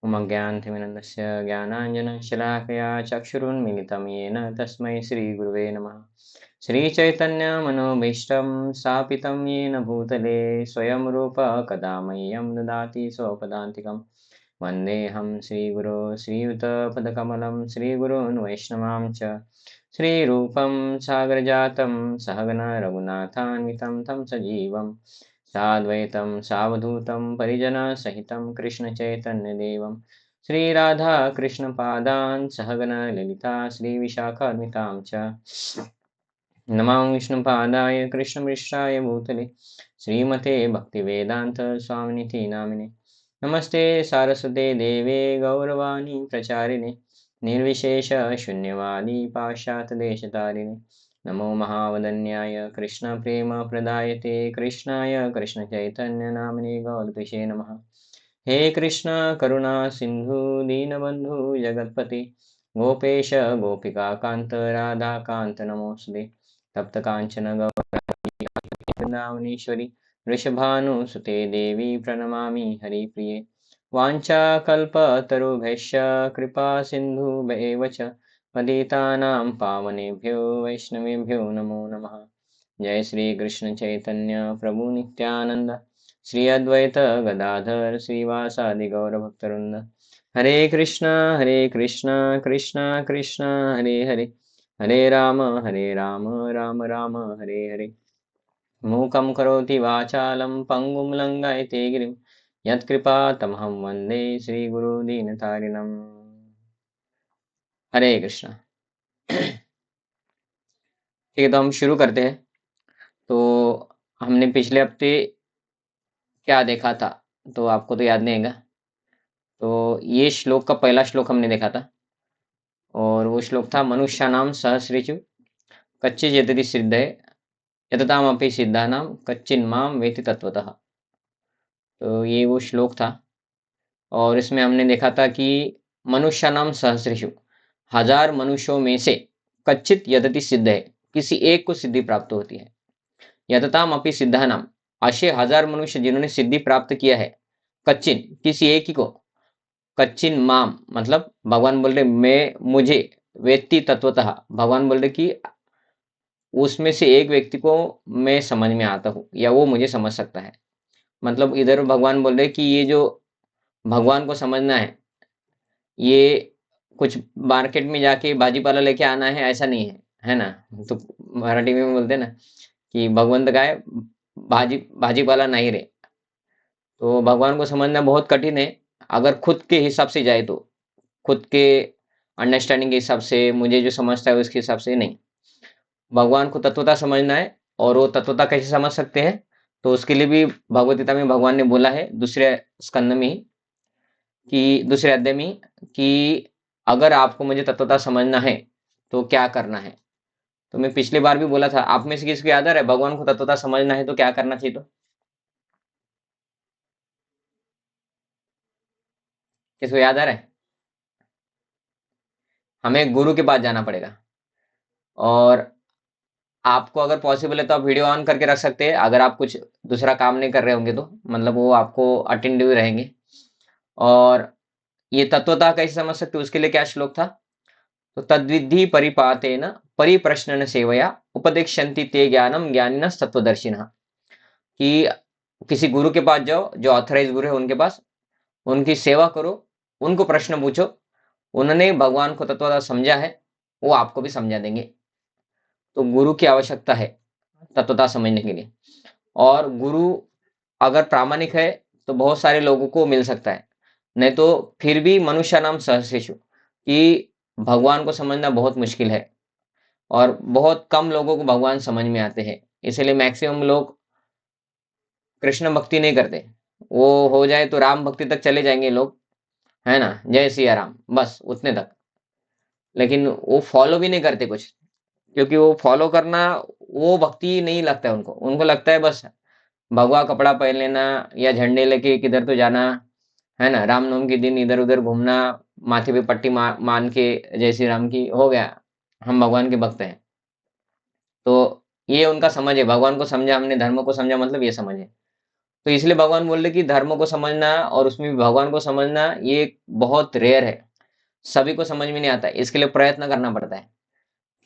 उमज्ञानतिमिरन्दस्य ज्ञानाञ्जनशलाकया चक्षुरुन्मिलितं येन तस्मै श्रीगुरुवे नमः। श्रीचैतन्यमनोभीष्टं स्थापितं येन भूतले स्वयं रूप कदा मह्यं ददाति स्वपदान्तिकं। वन्देऽहं श्रीगुरो श्रीयुतपदकमलं श्रीगुरून् वैष्णवांश्च श्रीरूपं सागरजातं सहगण रघुनाथान्वितं तं सजीवं साद्वैतं सावधूतं परिजनसहितं कृष्णचैतन्यदेवं श्रीराधाकृष्णपादान् सहगण ललिता श्रीविशाखान्वितां च नमां विष्णुपादाय कृष्णमृष्टाय भूतले श्रीमते भक्तिवेदांत स्वामिनिति नामिने नमस्ते सारस्वते देवे गौरवाणी प्रचारिणे निर्विशेष शून्यवादी पाश्चात्यदेशतारिणे नमो महावदन्याय कृष्ण प्रेम प्रदायते कृष्णाय कृष्ण चैतन्य नामिने गौरतिषे नमः। हे कृष्ण करुणा सिंधु दीनबंधु जगतपते गोपेश गोपिका कांत राधा कांत नमोस्तुते तप्त कांचन गौरांगीश्वरी वृषभानुसुते देवी प्रणमामि हरिप्रिये वाञ्छाकल्पतरुभ्यश्च कृपा सिन्धुभ्येव च पतितानां पावनेभ्यो वैष्णवेभ्यो नमो नमः। जय श्री कृष्ण चैतन्य प्रभु नित्यानंद श्री अद्वैत गदाधर श्रीवासादि गौरभक्तवृंद हरे कृष्णा कृष्णा कृष्णा हरे हरे हरे राम राम राम हरे हरे। मूकं करोति वाचालं पङ्गुं लङ्घयते गिरिं यत्कृपातमहं वन्दे श्रीगुरु दीनतारिणम्। हरे कृष्णा। ठीक है, तो हम शुरू करते हैं। तो हमने पिछले हफ्ते क्या देखा था तो आपको तो याद नहीं आएगा। तो ये श्लोक का पहला श्लोक हमने देखा था और वो श्लोक था मनुष्याणां सहस्रेषु कच्चित् यतति सिद्धये यततामपि सिद्धानां कच्चिन्मां वेति तत्वतः। तो ये वो श्लोक था और इसमें हमने देखा था कि मनुष्याणां सहस्रेषु हजार मनुष्यों में से कच्चित यतति सिद्ध है, किसी एक को सिद्धि प्राप्त होती है। यतताम अपि सिद्धानाम, अशे हजार मनुष्य जिन्होंने सिद्धि प्राप्त किया है, कच्चिन किसी एक ही को, कच्चिन माम मतलब भगवान बोल रहे मैं मुझे, वेत्ति तत्वतः भगवान बोल रहे कि उसमें से एक व्यक्ति को मैं समझ में आता हूँ या वो मुझे समझ सकता है। मतलब इधर भगवान बोल रहे कि ये जो भगवान को समझना है, ये कुछ मार्केट में जाके भाजी-पाला लेके आना है ऐसा नहीं है, है ना? तो मराठी में बोलते हैं ना कि भगवंत काय भाजी-पाला नहीं रे। तो भगवान को समझना बहुत कठिन है अगर खुद के हिसाब से जाए तो। खुद के अंडरस्टैंडिंग के हिसाब से मुझे जो समझता है उसके हिसाब से नहीं। भगवान को तत्वतः समझना है और वो तत्वतः कैसे समझ सकते हैं? तो उसके लिए भी भगवद गीता में भगवान ने बोला है दूसरे स्कंद में ही कि दूसरे अध्याय में कि अगर आपको मुझे तत्वतः समझना है तो क्या करना है। तो मैं पिछली बार भी बोला था, आप में से किसी को याद आ रहा है भगवान को तत्वतः समझना है तो क्या करना चाहिए? तो किसको याद आ रहा है? हमें गुरु के पास जाना पड़ेगा और आपको अगर पॉसिबल है तो आप वीडियो ऑन करके रख सकते हैं अगर आप कुछ दूसरा काम नहीं कर रहे होंगे तो, मतलब वो आपको अटेंटिव रहेंगे। और ये तत्वतः कैसे समझ सकते हो उसके लिए क्या श्लोक था? तो तद्विद्धि परिपातेन परिप्रश्नन सेवया उपदेक्षन्ति ते ज्ञानम ज्ञानिनः तत्वदर्शिनः। कि किसी गुरु के पास जाओ जो ऑथराइज गुरु है उनके पास, उनकी सेवा करो, उनको प्रश्न पूछो, उन्होंने भगवान को तत्वतः समझा है, वो आपको भी समझा देंगे। तो गुरु की आवश्यकता है तत्वतः समझने के लिए। और गुरु अगर प्रामाणिक है तो बहुत सारे लोगों को मिल सकता है, नहीं तो फिर भी मनुष्य नाम सहर्षेषु कि भगवान को समझना बहुत मुश्किल है और बहुत कम लोगों को भगवान समझ में आते हैं। इसलिए मैक्सिमम लोग कृष्ण भक्ति नहीं करते। वो हो जाए तो राम भक्ति तक चले जाएंगे लोग, है ना? जय सिया राम बस उतने तक। लेकिन वो फॉलो भी नहीं करते कुछ, क्योंकि वो फॉलो करना वो भक्ति नहीं लगता है उनको। उनको लगता है बस भगवा कपड़ा पहन लेना या झंडे लेके किधर तो जाना, है ना? रामनवमी के दिन इधर-उधर घूमना, माथे पे पट्टी मान के जय श्री राम की हो गया, हम भगवान के भक्त हैं। तो ये उनका समझ है, भगवान को समझा हमने, धर्म को समझा मतलब ये समझ है। तो इसलिए भगवान बोल रहे कि धर्म को समझना और उसमें भी भगवान को समझना ये बहुत रेयर है, सभी को समझ में नहीं आता है। इसके लिए प्रयत्न करना पड़ता है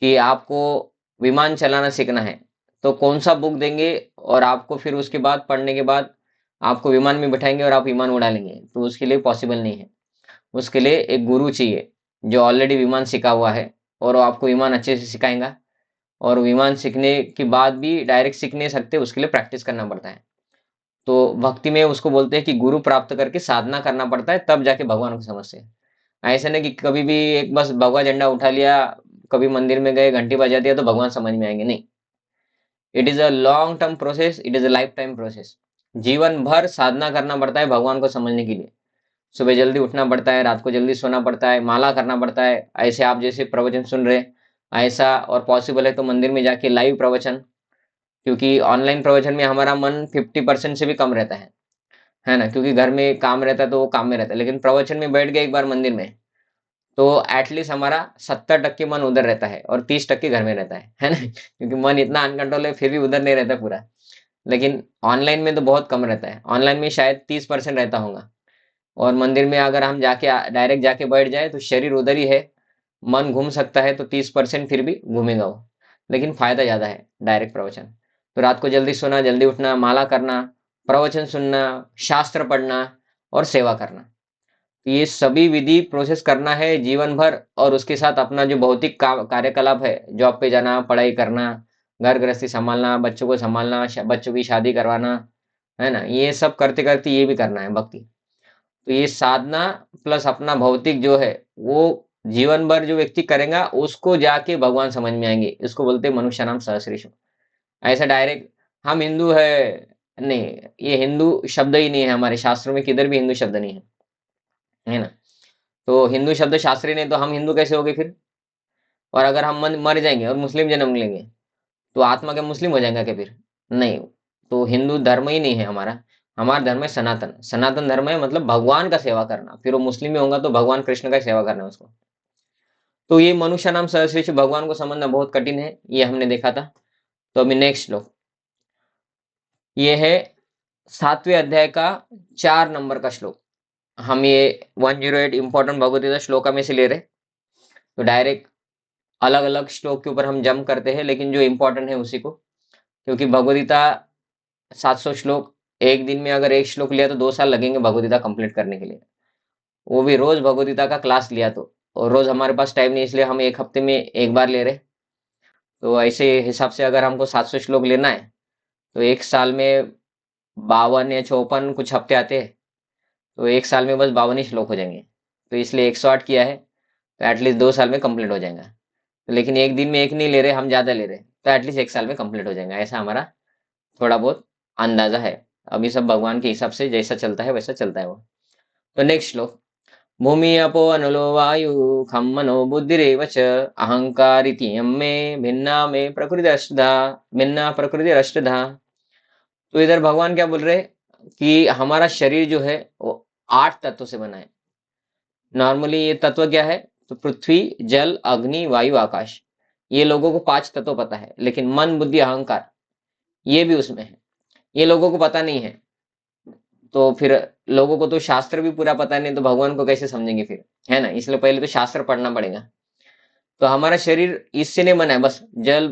कि आपको विमान चलाना सीखना है, तो कौन सा बुक देंगे और आपको फिर उसके बाद पढ़ने के बाद आपको विमान में बिठाएंगे और आप विमान उड़ा लेंगे, तो उसके लिए पॉसिबल नहीं है। उसके लिए एक गुरु चाहिए जो ऑलरेडी विमान सीखा हुआ है और वो आपको विमान अच्छे से सिखाएगा। और विमान सीखने के बाद भी डायरेक्ट सीख नहीं सकते, उसके लिए प्रैक्टिस करना पड़ता है। तो भक्ति में उसको बोलते हैं कि गुरु प्राप्त करके साधना करना पड़ता है, तब जाके भगवान को समझते हैं। ऐसा नहीं कि कभी भी एक बस भगवा झंडा उठा लिया, कभी मंदिर में गए घंटी बजा दिया तो भगवान समझ में आएंगे, नहीं। It is a long term process, it is a life time process. जीवन भर साधना करना पड़ता है भगवान को समझने के लिए। सुबह जल्दी उठना पड़ता है, रात को जल्दी सोना पड़ता है, माला करना पड़ता है, ऐसे आप जैसे प्रवचन सुन रहे, ऐसा, और पॉसिबल है तो मंदिर में जाके लाइव प्रवचन, क्योंकि ऑनलाइन प्रवचन में हमारा मन 50% से भी कम रहता है ना, क्योंकि घर में काम रहता है तो वो काम में रहता है। लेकिन प्रवचन में बैठ गए एक बार मंदिर में, तो एटलीस्ट हमारा 70% मन उधर रहता है और 30% घर में रहता है ना, क्योंकि मन इतना अनकंट्रोल है फिर भी उधर नहीं रहता पूरा। लेकिन ऑनलाइन में तो बहुत कम रहता है, ऑनलाइन में शायद 30% रहता होगा। और मंदिर में अगर हम जाके डायरेक्ट जाके बैठ जाए तो शरीर उधर ही है, मन घूम सकता है तो 30% फिर भी घूमेगा वो, लेकिन फायदा ज्यादा है डायरेक्ट प्रवचन। तो रात को जल्दी सोना, जल्दी उठना, माला करना, प्रवचन सुनना, शास्त्र पढ़ना और सेवा करना, तो ये सभी विधि प्रोसेस करना है जीवन भर। और उसके साथ अपना जो भौतिक कार्यकलाप है, जॉब पे जाना, पढ़ाई करना, घर गृहस्थी संभालना, बच्चों को संभालना, बच्चों की शादी करवाना, है ना, ये सब करते करते ये भी करना है भक्ति। तो ये साधना प्लस अपना भौतिक जो है वो जीवन भर जो व्यक्ति करेगा उसको जाके भगवान समझ में आएंगे। इसको बोलते हैं मनुष्य नाम सहस्रेशु। ऐसा डायरेक्ट हम हिंदू है, नहीं, ये हिंदू शब्द ही नहीं है, हमारे शास्त्रों में किधर भी हिंदू शब्द नहीं है ना। तो हिंदू शब्द शास्त्री नहीं तो हम हिंदू कैसे हो गए फिर? और अगर हम मर जाएंगे और मुस्लिम जन्म लेंगे तो आत्मा क्या मुस्लिम हो जाएगा क्या फिर? नहीं। तो हिंदू धर्म ही नहीं है हमारा। हमारा धर्म है सनातन। सनातन धर्म है मतलब भगवान का सेवा करना। फिर वो मुस्लिम में होगा तो भगवान कृष्ण का सेवा करना है उसको। तो ये मनुष्य नाम सहस्रेशु, भगवान को समझना बहुत कठिन है, ये हमने देखा था। तो अभी नेक्स्ट श्लोक, ये है 7वें अध्याय का 4 नंबर का श्लोक। हम ये 108 इंपॉर्टेंट भगवत गीता श्लोका में से ले रहे, तो डायरेक्ट अलग अलग श्लोक के ऊपर हम जंप करते हैं, लेकिन जो इंपॉर्टेंट है उसी को, क्योंकि भगवद गीता 700 श्लोक, एक दिन में अगर एक श्लोक लिया तो 2 साल लगेंगे भगवद गीता कंप्लीट करने के लिए, वो भी रोज भगवद गीता का क्लास लिया तो। और रोज हमारे पास टाइम नहीं, इसलिए हम एक हफ्ते में एक बार ले रहे। तो ऐसे हिसाब से अगर हमको 700 श्लोक लेना है तो एक साल में 52 या 54 कुछ हफ्ते आते हैं, तो एक साल में बस 52 ही श्लोक हो जाएंगे। तो इसलिए 108 किया है, तो एटलीस्ट 2 साल में कंप्लीट हो जाएगा। तो लेकिन एक दिन में एक नहीं ले रहे, हम ज्यादा ले रहे, तो एटलीस्ट एक साल में कंप्लीट हो जाएगा, ऐसा हमारा थोड़ा बहुत अंदाजा है। अभी सब भगवान के हिसाब से जैसा चलता है वैसा चलता है वो। तो नेक्स्ट श्लोक, भूमि अपो अनलो वायु खम मनो बुद्धिरेव च अहंकारिति मे भिन्ना मे प्रकृति अष्टधा, भिन्ना प्रकृति अष्टधा। तो इधर भगवान क्या बोल रहे हैं कि हमारा शरीर जो है वो 8 तत्वों से बना है। नॉर्मली ये तत्व क्या है, तो पृथ्वी, जल, अग्नि, वायु, आकाश, ये लोगों को 5 तत्व पता है, लेकिन मन, बुद्धि, अहंकार ये भी उसमें है, ये लोगों को पता नहीं है। तो फिर लोगों को तो शास्त्र भी पूरा पता नहीं, तो भगवान को कैसे समझेंगे फिर, है ना। इसलिए पहले तो शास्त्र पढ़ना पड़ेगा। तो हमारा शरीर इससे नहीं बना है, बस जल,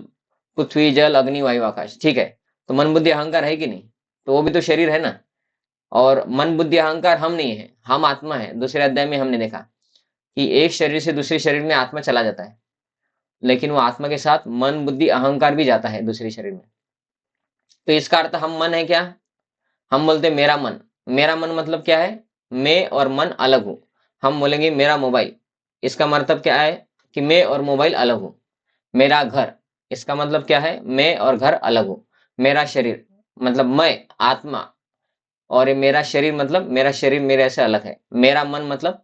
पृथ्वी, जल, अग्नि, वायु, आकाश, ठीक है। तो मन, बुद्धि, अहंकार है कि नहीं? तो वो भी तो शरीर है ना। और मन, बुद्धि, अहंकार हम नहीं है, हम आत्मा है। दूसरे अध्याय में हमने देखा कि एक शरीर से दूसरे शरीर में आत्मा चला जाता है, लेकिन वो आत्मा के साथ मन, बुद्धि, अहंकार भी जाता है दूसरे शरीर में। तो इसका अर्थ हम मन है क्या? हम बोलते हैं मेरा मन। मेरा मन मतलब क्या है? मैं और मन अलग हूं। हम बोलेंगे मेरा मोबाइल, इसका मतलब क्या है कि मैं और मोबाइल अलग हूं। मेरा घर, इसका मतलब क्या है? मैं और घर अलग हूं। मेरा शरीर मतलब मैं आत्मा, और ये मेरा शरीर मतलब मेरा शरीर मेरे से अलग है। मेरा मन मतलब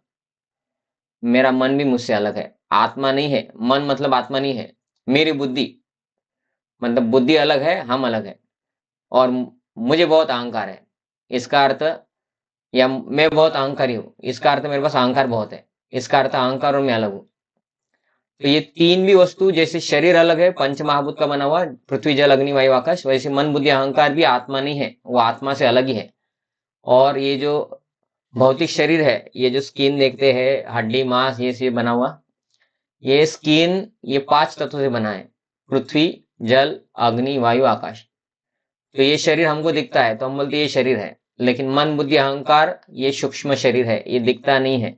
मेरा मन भी मुझसे अलग है, आत्मा नहीं है। मन मतलब आत्मा नहीं है। मेरी बुद्धि मतलब बुद्धि अलग है, हम अलग है। और मुझे बहुत अहंकार है, इसका अर्थ, या मैं बहुत अहंकारी हूँ, इसका अर्थ मेरे पास अहंकार बहुत है, इसका अर्थ अहंकार और मैं अलग हूँ। तो ये तीन भी वस्तु, जैसे शरीर अलग है पंच महाभूत का बना हुआ, पृथ्वी, जल, अग्नि, वायु, आकाश, वैसे मन, बुद्धि, अहंकार भी आत्मा नहीं है, वो आत्मा से अलग ही है। और ये जो भौतिक शरीर है, ये जो स्किन देखते हैं, हड्डी मांस ये से बना हुआ, ये स्किन ये 5 तत्वों से बना है। पृथ्वी, जल, अग्नि, वायु, आकाश। तो ये शरीर हमको दिखता है तो हम बोलते हैं ये शरीर है। लेकिन मन बुद्धि अहंकार ये सूक्ष्म शरीर है, ये दिखता नहीं है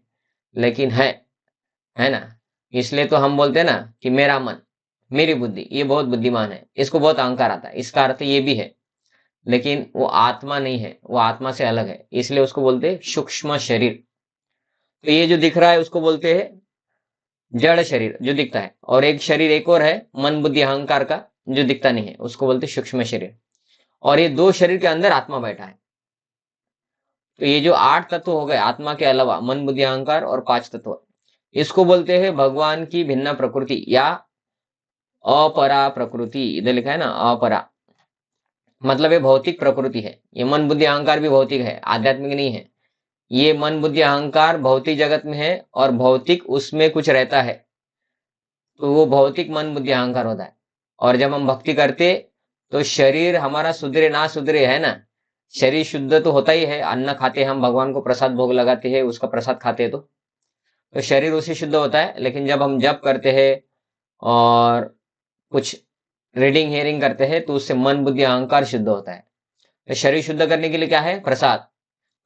लेकिन है ना। इसलिए तो हम बोलते हैं ना कि मेरा मन, मेरी बुद्धि, ये बहुत बुद्धिमान है, इसको बहुत अहंकार आता है। इसका अर्थ ये भी है, लेकिन वो आत्मा नहीं है, वो आत्मा से अलग है, इसलिए उसको बोलते हैं सूक्ष्म शरीर। तो ये जो दिख रहा है उसको बोलते हैं जड़ शरीर, जो दिखता है। और एक शरीर एक और है मन बुद्धि अहंकार का, जो दिखता नहीं है, उसको बोलते हैं सूक्ष्म शरीर। और ये 2 शरीर के अंदर आत्मा बैठा है। तो ये जो 8 तत्व हो गए आत्मा के अलावा, मन बुद्धि अहंकार और 5 तत्व, इसको बोलते हैं भगवान की भिन्न प्रकृति या अपरा प्रकृति। इधर लिखा है ना अपरा, मतलब ये भौतिक प्रकृति है। ये मन बुद्धि अहंकार भी भौतिक है, आध्यात्मिक नहीं है। ये मन बुद्धि अहंकार भौतिक जगत में है और भौतिक उसमें कुछ रहता है, तो वो भौतिक मन बुद्धि अहंकार होता है। और जब हम भक्ति करते तो शरीर हमारा सुधरे ना सुधरे, है ना, शरीर शुद्ध तो होता ही है। अन्न खाते हम, भगवान को प्रसाद भोग लगाते हैं, उसका प्रसाद खाते हैं तो शरीर उससे शुद्ध होता है। लेकिन जब हम जप करते हैं और कुछ रीडिंग हियरिंग करते हैं तो उससे मन बुद्धि अहंकार शुद्ध होता है। तो शरीर शुद्ध करने के लिए क्या है? प्रसाद।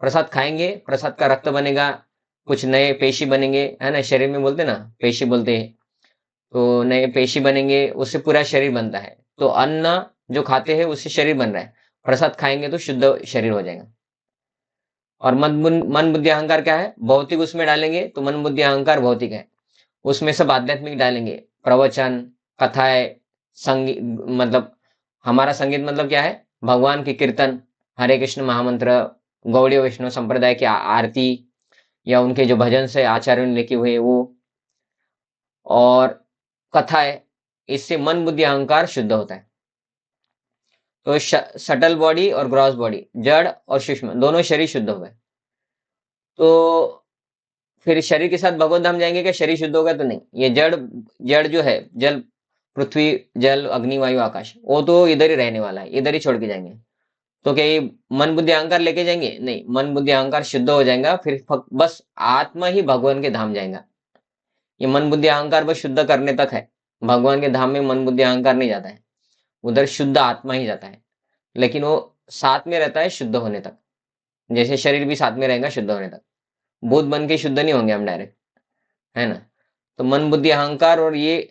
प्रसाद खाएंगे, प्रसाद का रक्त बनेगा, कुछ नए पेशी बनेंगे, है ना। शरीर में बोलते ना, पेशी बोलते हैं। तो नए पेशी बनेंगे, उससे पूरा शरीर बनता है। तो अन्न जो खाते हैं उससे शरीर बन रहा है, प्रसाद खाएंगे तो शुद्ध शरीर हो जाएगा। और मन बुद्धि अहंकार क्या है? भौतिक उसमें डालेंगे तो मन बुद्धि अहंकार भौतिक है, उसमें सब आध्यात्मिक डालेंगे, प्रवचन, कथाएं, संगीत। मतलब हमारा संगीत मतलब क्या है? भगवान की कीर्तन, हरे कृष्ण महामंत्र, गौड़ीय वैष्णव संप्रदाय की आरती, या उनके जो भजन से आचार्यों ने लिखे हुए वो, और कथाएं। इससे मन बुद्धि अहंकार शुद्ध होता है। तो सटल बॉडी और ग्रॉस बॉडी, जड़ और सूक्ष्म, दोनों शरीर शुद्ध हो गए। तो फिर शरीर के साथ भगवत धाम जाएंगे क्या? शरीर शुद्ध होगा तो नहीं। ये जड़, जड़ जो है, जल, पृथ्वी, जल, अग्नि, वायु, आकाश, वो तो इधर ही रहने वाला है, इधर ही छोड़ के जाएंगे। तो क्या ये मन बुद्धि अहंकार लेके जाएंगे? नहीं, मन बुद्धि अहंकार शुद्ध हो जाएगा, फिर बस आत्मा ही भगवान के धाम जाएगा। ये मन बुद्धि अहंकार बस शुद्ध करने तक है। भगवान के धाम में मन बुद्धि अहंकार नहीं जाता है, उधर शुद्ध आत्मा ही जाता है। लेकिन वो साथ में रहता है शुद्ध होने तक, जैसे शरीर भी साथ में रहेगा शुद्ध होने तक। भूत बन के शुद्ध नहीं होंगे हम डायरेक्ट, है ना। तो मन बुद्धि अहंकार और ये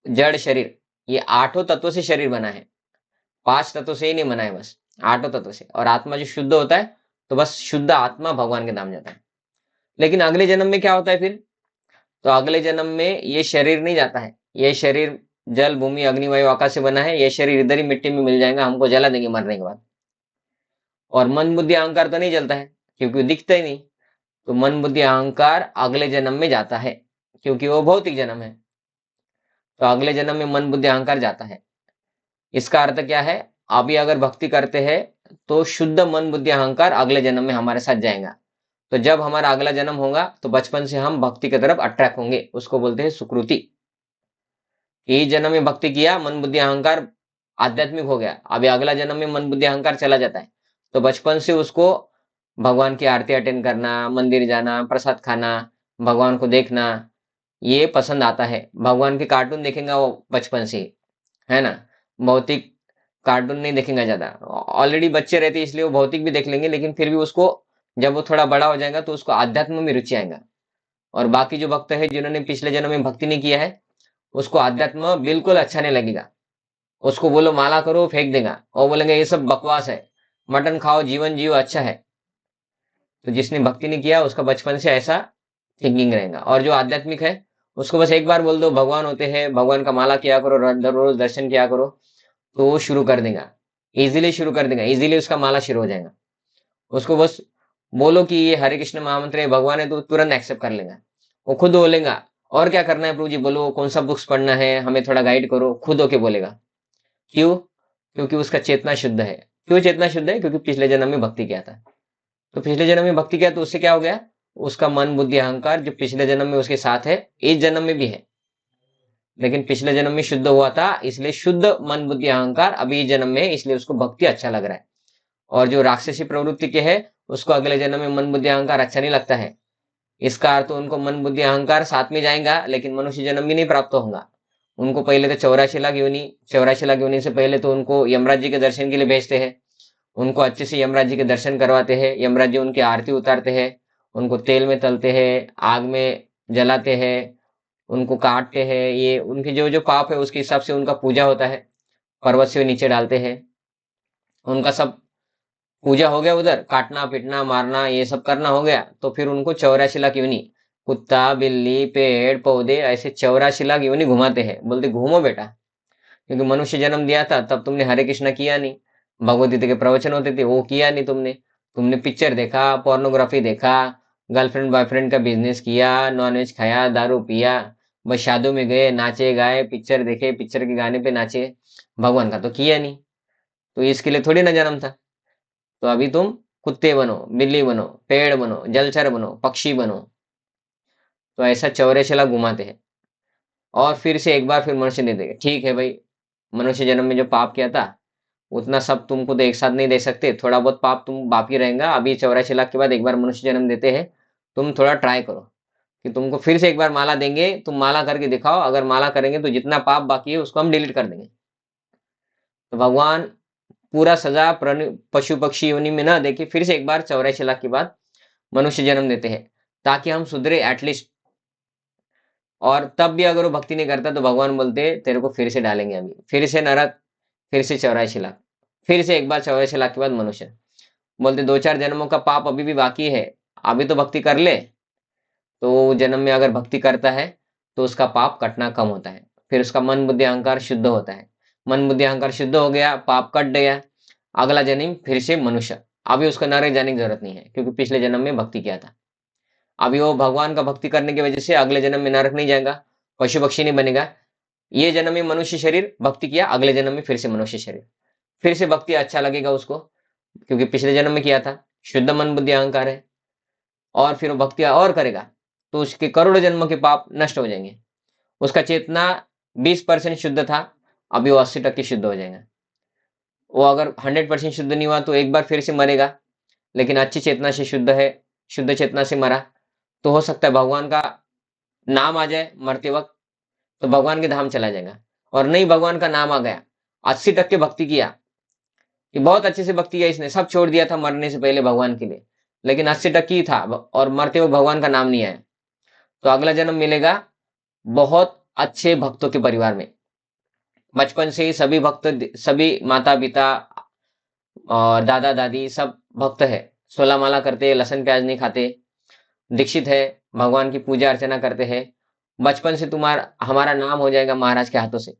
जड़ शरीर, ये 8 तत्वों से शरीर बना है, 5 तत्वों से ही नहीं बना है, बस 8 तत्वों से। और आत्मा जो शुद्ध होता है तो बस शुद्ध आत्मा भगवान के धाम जाता है। लेकिन अगले जन्म में क्या होता है फिर? तो अगले जन्म में ये शरीर नहीं जाता है। ये शरीर जल, भूमि, अग्नि, वायु, आकाश से बना है। ये शरीर इधर ही मिट्टी में मिल जाएगा, हमको जला देंगे मरने के बाद। और मन बुद्धि अहंकार तो नहीं जलता है, क्योंकि वो दिखता ही नहीं। तो मन बुद्धि अहंकार अगले जन्म में जाता है, क्योंकि वो भौतिक जन्म है। तो अगले जन्म में मन बुद्धि अहंकार जाता है। इसका अर्थ क्या है? अभी अगर भक्ति करते हैं तो शुद्ध मन बुद्धि अहंकार अगले जन्म में हमारे साथ जाएगा। तो जब हमारा अगला जन्म होगा तो बचपन से हम भक्ति की तरफ अट्रैक्ट होंगे, उसको बोलते हैं सुकृति। इस जन्म में भक्ति किया, मन बुद्धि अहंकार आध्यात्मिक हो गया, अभी अगला जन्म में मन बुद्धि अहंकार चला जाता है। तो बचपन से उसको भगवान की आरती अटेंड करना, मंदिर जाना, प्रसाद खाना, भगवान को देखना, ये पसंद आता है। भगवान के कार्टून देखेगा वो बचपन से ही, है ना। भौतिक कार्टून नहीं देखेगा ज्यादा। ऑलरेडी बच्चे रहते हैं इसलिए वो भौतिक भी देख लेंगे, लेकिन फिर भी उसको जब वो थोड़ा बड़ा हो जाएगा तो उसको आध्यात्म में रुचि आएगा। और बाकी जो भक्त है जिन्होंने पिछले जन्म में भक्ति नहीं किया है, उसको अध्यात्म बिल्कुल अच्छा नहीं लगेगा। उसको बोलो माला करो, फेंक देगा और बोलेंगे ये सब बकवास है, मटन खाओ, जीवन जियो, अच्छा है। तो जिसने भक्ति नहीं किया उसका बचपन से ऐसा थिंकिंग रहेगा। और जो आध्यात्मिक है उसको बस एक बार बोल दो भगवान होते हैं, भगवान का माला किया करो, रोज दर्शन किया करो, तो वो शुरू कर देगा, इजीली शुरू कर देगा, इजीली उसका माला शुरू हो जाएगा। उसको बस बोलो कि ये हरे कृष्ण महामंत्र है, भगवान है, तो तुरंत एक्सेप्ट कर लेगा। वो खुद बोलेगा और क्या करना है प्रभु जी, बोलो कौन सा बुक्स पढ़ना है, हमें थोड़ा गाइड करो, खुद होके बोलेगा। क्यों? क्योंकि उसका चेतना शुद्ध है। क्यों चेतना शुद्ध है? क्योंकि पिछले जन्म में भक्ति किया था। तो पिछले जन्म में भक्ति किया तो उससे क्या हो गया? उसका मन बुद्धि अहंकार जो पिछले जन्म में उसके साथ है, इस जन्म में भी है, लेकिन पिछले जन्म में शुद्ध हुआ था, इसलिए शुद्ध मन बुद्धि अहंकार अभी इस जन्म में है, इसलिए उसको भक्ति अच्छा लग रहा है। और जो राक्षसी प्रवृत्ति के है उसको अगले जन्म में मन बुद्धि अहंकार अच्छा नहीं लगता है। इसका अर्थ उनको मन बुद्धि अहंकार साथ में जाएगा, लेकिन मनुष्य जन्म भी नहीं प्राप्त होगा। उनको पहले तो 84 लाख योनि से पहले तो उनको यमराज जी के दर्शन के लिए भेजते हैं। उनको अच्छे से यमराज जी के दर्शन करवाते हैं, यमराज जी उनकी आरती उतारते हैं, उनको तेल में तलते हैं, आग में जलाते हैं, उनको काटते हैं। ये उनके जो जो पाप है उसके हिसाब से उनका पूजा होता है, पर्वत से नीचे डालते हैं। उनका सब पूजा हो गया, उधर काटना पीटना मारना ये सब करना हो गया, तो फिर उनको 84 लाख योनि, कुत्ता बिल्ली पेड़ पौधे ऐसे 84 लाख योनि घुमाते हैं। बोलते घूमो बेटा, क्योंकि मनुष्य जन्म दिया था तब तुमने हरे कृष्णा किया नहीं, भगवद गीता के प्रवचन होते थे वो किया नहीं तुमने। तुमने पिक्चर देखा, पोर्नोग्राफी देखा, गर्लफ्रेंड बॉयफ्रेंड का बिजनेस किया, नॉनवेज खाया, दारू पिया, बस शादियों में गए, नाचे गाए, पिक्चर देखे, पिक्चर के गाने पे नाचे, भगवान का तो किया नहीं। तो इसके लिए थोड़ी ना जन्म था। तो अभी तुम कुत्ते बनो, बिल्ली बनो, पेड़ बनो, जलचर बनो, पक्षी बनो। तो ऐसा 84 लाख घुमाते हैं। और फिर से एक बार फिर मनुष्य दे देंगे, ठीक है भाई, मनुष्य जन्म में जो पाप किया था उतना सब तुमको तो एक साथ नहीं दे सकते, थोड़ा बहुत पाप तुम बाकी रहेगा। अभी 84 लाख के बाद एक बार मनुष्य जन्म देते हैं, तुम थोड़ा ट्राई करो कि तुमको फिर से एक बार माला देंगे, तुम माला करके दिखाओ। अगर माला करेंगे तो जितना पाप बाकी है उसको हम डिलीट कर देंगे। तो भगवान पूरा सजा पशु पक्षी योनि में ना देके फिर से एक बार 84 लाख के बाद मनुष्य जन्म देते हैं, ताकि हम सुधरे एटलीस्ट। और तब भी अगर वो भक्ति नहीं करता तो भगवान बोलते तेरे को फिर से डालेंगे, अभी फिर से नरक, फिर से 84 लाख, फिर से एक बार 84 लाख के बाद मनुष्य। बोलते 2-4 जन्मों का पाप अभी भी बाकी है, अभी तो भक्ति कर ले। तो जन्म में अगर भक्ति करता है तो उसका पाप कटना कम होता है, फिर उसका मन बुद्धि अहंकार शुद्ध होता है। मन बुद्धि अहंकार शुद्ध हो गया, पाप कट गया, अगला जन्म फिर से मनुष्य। अभी उसको नरक जाने की जरूरत नहीं है, क्योंकि पिछले जन्म में भक्ति किया था। अभी वो भगवान का भक्ति करने की वजह से अगले जन्म में नरक नहीं जाएगा, पशु पक्षी नहीं बनेगा। ये जन्म में मनुष्य शरीर भक्ति किया, अगले जन्म में फिर से मनुष्य शरीर, फिर से भक्ति अच्छा लगेगा उसको, क्योंकि पिछले जन्म में किया था, शुद्ध मन बुद्धि अहंकार है। और फिर वो भक्ति और करेगा तो उसके करोड़ों जन्म के पाप नष्ट हो जाएंगे। उसका चेतना 20% शुद्ध था, अभी वो 80% शुद्ध हो जाएगा। वो अगर 100% शुद्ध नहीं हुआ तो एक बार फिर से मरेगा, लेकिन अच्छी चेतना से शुद्ध है, शुद्ध चेतना से मरा, तो हो सकता है भगवान का नाम आ जाए मरते वक्त, तो भगवान के धाम चला जाएगा। और नहीं भगवान का नाम आ गया, 80% भक्ति किया, कि बहुत अच्छे से भक्ति किया, इसने सब छोड़ दिया था मरने से पहले भगवान के लिए, लेकिन 80% ही था और मरते हुए भगवान का नाम नहीं आया, तो अगला जन्म मिलेगा बहुत अच्छे भक्तों के परिवार में। बचपन से ही सभी भक्त, सभी माता पिता और दादा दादी सब भक्त है, 16 माला करते, लहसुन प्याज नहीं खाते, दीक्षित है, भगवान की पूजा अर्चना करते हैं। बचपन से तुम्हारा हमारा नाम हो जाएगा महाराज के हाथों से,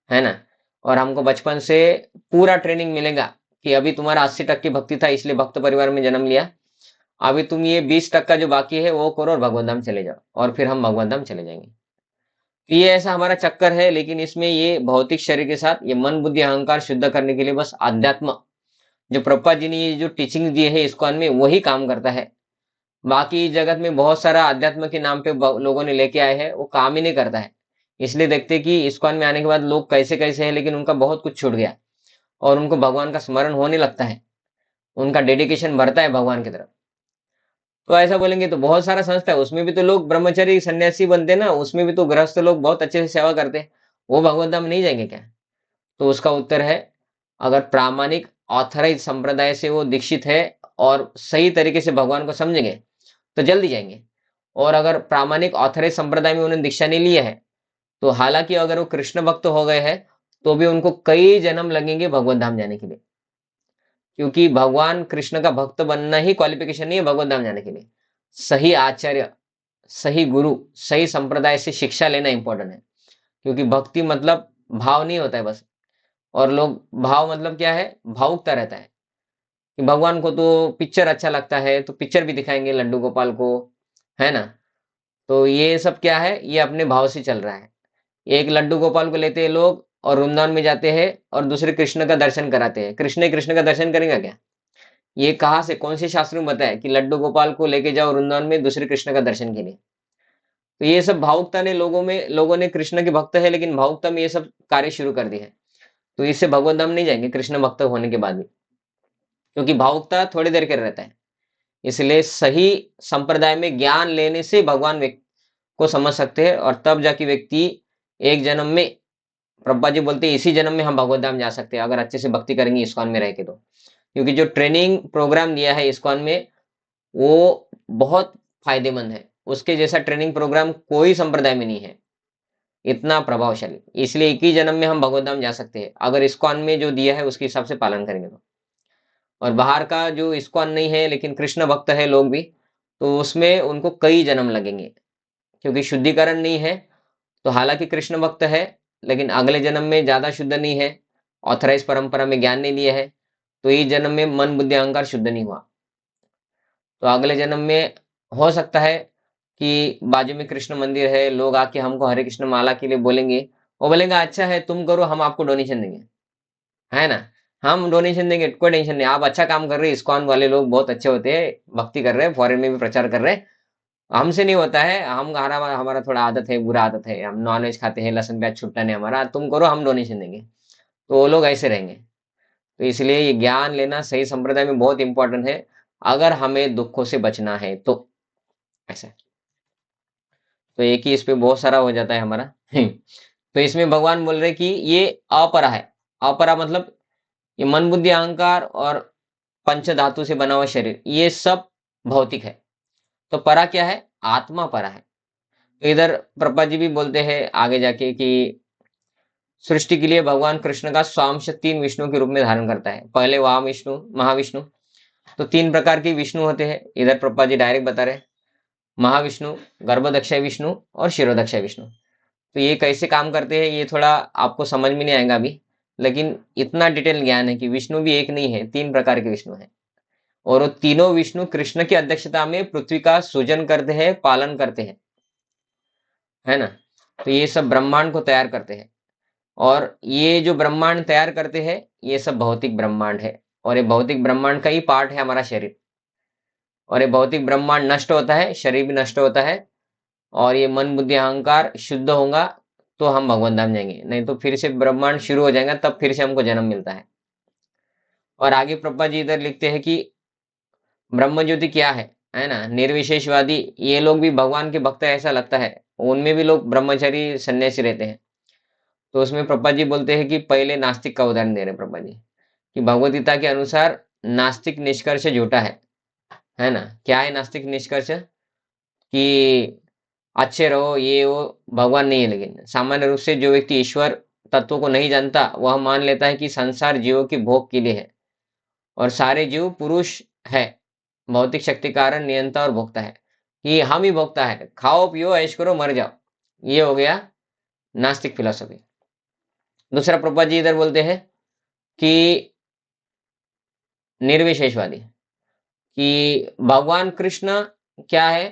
है ना। और हमको बचपन से पूरा ट्रेनिंग मिलेगा कि अभी तुम्हारा 80% भक्ति था इसलिए भक्त परिवार में जन्म लिया, अभी तुम ये 20% जो बाकी है वो करो और भगवत धाम चले जाओ, और फिर हम भगवत धाम चले जाएंगे। तो ये ऐसा हमारा चक्कर है, लेकिन इसमें ये भौतिक शरीर के साथ ये मन बुद्धि अहंकार शुद्ध करने के लिए बस अध्यात्म, जो प्रभुपाद जी ने ये जो टीचिंग दी है इस्कॉन में, वही काम करता है। बाकी जगत में बहुत सारा अध्यात्म के नाम पे लोगों ने लेके आए हैं, वो काम ही नहीं करता है। इसलिए देखते कि इस्कॉन में आने के बाद लोग कैसे कैसे हैं, लेकिन उनका बहुत कुछ छूट गया और उनको भगवान का स्मरण होने लगता है, उनका डेडिकेशन बढ़ता है भगवान की तरफ। तो ऐसा बोलेंगे तो बहुत सारा संस्था है, उसमें भी तो लोग ब्रह्मचारी सन्यासी बनते हैं ना, उसमें भी तो गृहस्थ लोग बहुत अच्छे से सेवा करते हैं, वो भगवत धाम नहीं जाएंगे क्या? तो उसका उत्तर है, अगर प्रामाणिक ऑथराइज संप्रदाय से वो दीक्षित है और सही तरीके से भगवान को समझेंगे तो जल्दी जाएंगे। और अगर प्रामाणिक ऑथराइज संप्रदाय में उन्होंने दीक्षा नहीं लिया है, तो हालांकि अगर वो कृष्ण भक्त हो गए हैं तो भी उनको कई जन्म लगेंगे भगवत धाम जाने के लिए, क्योंकि भगवान कृष्ण का भक्त बनना ही क्वालिफिकेशन नहीं है भगवत धाम जाने के लिए। सही आचार्य, सही गुरु, सही संप्रदाय से शिक्षा लेना इंपॉर्टेंट है, क्योंकि भक्ति मतलब भाव नहीं होता है बस। और लोग भाव मतलब क्या है, भावुकता रहता है कि भगवान को तो पिक्चर अच्छा लगता है तो पिक्चर भी दिखाएंगे लड्डू गोपाल को, है ना। तो ये सब क्या है, ये अपने भाव से चल रहा है। एक लड्डू गोपाल को लेते हैं लोग और वृंदावन में जाते हैं और दूसरे कृष्ण का दर्शन कराते हैं, कृष्ण कृष्ण का दर्शन करेंगे क्या? ये कहाँ से, कौन से शास्त्र में बताया कि लड्डू गोपाल को लेके जाओ वृंदावन में दूसरे कृष्ण का दर्शन के लिए? तो ये सब भावुकता ने लोगों ने कृष्ण के भक्त है लेकिन भावुकता में ये सब कार्य शुरू कर दिए हैं, तो इससे भगवत धाम नहीं जाएंगे कृष्ण भक्त होने के बाद भी। क्योंकि भावुकता थोड़ी देर के रहता है। इसलिए सही संप्रदाय में ज्ञान लेने से भगवान व्यक्ति को समझ सकते हैं, और तब जाके व्यक्ति एक जन्म में, प्रभुपाद जी बोलते हैं इसी जन्म में हम भगवत धाम जा सकते हैं अगर अच्छे से भक्ति करेंगे इस्कॉन में रह के। तो क्योंकि जो ट्रेनिंग प्रोग्राम दिया है इस्कॉन में वो बहुत फायदेमंद है। उसके जैसा ट्रेनिंग प्रोग्राम कोई संप्रदाय में नहीं है, इतना प्रभावशाली। इसलिए एक ही जन्म में हम भगवत धाम जा सकते हैं अगर इस्कॉन में जो दिया है उसके हिसाब से पालन करेंगे तो। और बाहर का जो इस्कॉन नहीं है लेकिन कृष्ण भक्त है लोग भी, तो उसमें उनको कई जन्म लगेंगे, क्योंकि शुद्धिकरण नहीं है। तो हालांकि कृष्ण भक्त है लेकिन अगले जन्म में ज्यादा शुद्ध नहीं है, ऑथराइज परंपरा में ज्ञान नहीं दिया है, तो इस जन्म में मन बुद्धि अहंकार शुद्ध नहीं हुआ। तो अगले जन्म में हो सकता है कि बाजू में कृष्ण मंदिर है, लोग आके हमको हरे कृष्ण माला के लिए बोलेंगे, वो बोलेंगे अच्छा है तुम करो, हम आपको डोनेशन देंगे, है ना। हम डोनेशन देंगे, कोई टेंशन नहीं, आप अच्छा काम कर रहे हैं, इस्कॉन वाले लोग बहुत अच्छे होते हैं, भक्ति कर रहे हैं, फॉरेन में भी प्रचार कर रहे हैं, हमसे नहीं होता है, हम हमारा हमारा थोड़ा आदत है, बुरा आदत है, हम नॉनवेज खाते हैं, लहसुन प्याज छूटता नहीं हमारा, तुम करो हम डोनेशन देंगे। तो वो लोग ऐसे रहेंगे। तो इसलिए ये ज्ञान लेना सही संप्रदाय में बहुत इंपॉर्टेंट है, अगर हमें दुखों से बचना है तो। ऐसा। तो एक ही इस पे बहुत सारा हो जाता है हमारा। तो इसमें भगवान बोल रहे कि ये अपरा है। अपरा मतलब ये मन बुद्धि अहंकार और पंच धातु से बना हुआ शरीर, ये सब भौतिक है। तो परा क्या है? आत्मा परा है। तो इधर प्रभुपाद जी भी बोलते हैं आगे जाके कि सृष्टि के लिए भगवान कृष्ण का स्वांश तीन विष्णु के रूप में धारण करता है। पहले वहां विष्णु, महाविष्णु। तो तीन प्रकार के विष्णु होते हैं, इधर प्रभुपाद जी डायरेक्ट बता रहे हैं। महाविष्णु, गर्भदक्षय विष्णु और शिरोदक्षय विष्णु। तो ये कैसे काम करते हैं ये थोड़ा आपको समझ में नहीं आएगा अभी, लेकिन इतना डिटेल ज्ञान है कि विष्णु भी एक नहीं है, तीन प्रकार के विष्णु हैं। और वो तीनों विष्णु कृष्ण की अध्यक्षता में पृथ्वी का सृजन करते हैं, पालन करते हैं, है ना। तो ये सब ब्रह्मांड को तैयार करते हैं, और ये जो ब्रह्मांड तैयार करते हैं ये सब भौतिक ब्रह्मांड है, और ये भौतिक ब्रह्मांड का ही पार्ट है हमारा शरीर। और ये भौतिक ब्रह्मांड नष्ट होता है, शरीर भी नष्ट होता है, और ये मन बुद्धि अहंकार शुद्ध होगा तो हम भगवान धाम जाएंगे, नहीं तो फिर से ब्रह्मांड शुरू हो जाएगा, तब फिर से हमको जन्म मिलता है। और आगे प्रभुपाद जी इधर लिखते हैं कि ब्रह्म ज्योति क्या है ना, निर्विशेषवादी, ये लोग भी भगवान के भक्त है ऐसा लगता है, उनमें भी लोग ब्रह्मचारी सन्यासी रहते हैं। तो उसमें प्रभुपाद जी बोलते हैं कि पहले नास्तिक का उदाहरण दे रहे हैं प्रभुपाद जी, कि भगवद गीता के अनुसार नास्तिक निष्कर्ष झूठा है ना। क्या है नास्तिक निष्कर्ष? कि अच्छे रहो, ये वो, भगवान नहीं है। लेकिन सामान्य रूप से जो व्यक्ति ईश्वर तत्व को नहीं जानता वह मान लेता है कि संसार जीवों की भोग के लिए है, और सारे जीव पुरुष है, भौतिक शक्ति कारण नियंता और भोक्ता है, कि हम ही भोक्ता है, खाओ पियो ऐश करो मर जाओ। ये हो गया नास्तिक फिलोसफी। दूसरा प्रभुपाद जी इधर बोलते हैं कि निर्विशेषवादी, कि भगवान कृष्ण क्या है,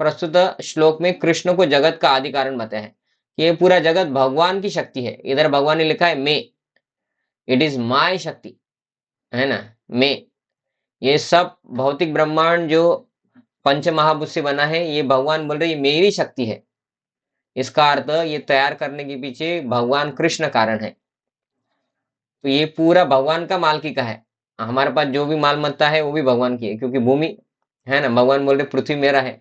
प्रस्तुत श्लोक में कृष्ण को जगत का आदि कारण बताया है, कि ये पूरा जगत भगवान की शक्ति है। इधर भगवान ने लिखा है मैं, इट इज माय शक्ति, है ना, मैं। ये सब भौतिक ब्रह्मांड जो पंच महाभूत से बना है, ये भगवान बोल रहे ये मेरी शक्ति है। इसका अर्थ ये तैयार करने के पीछे भगवान कृष्ण कारण है। तो ये पूरा भगवान का मालकी का है। हमारे पास जो भी माल मत्ता है वो भी भगवान की है, क्योंकि भूमि, है ना, भगवान बोल रहे पृथ्वी मेरा है,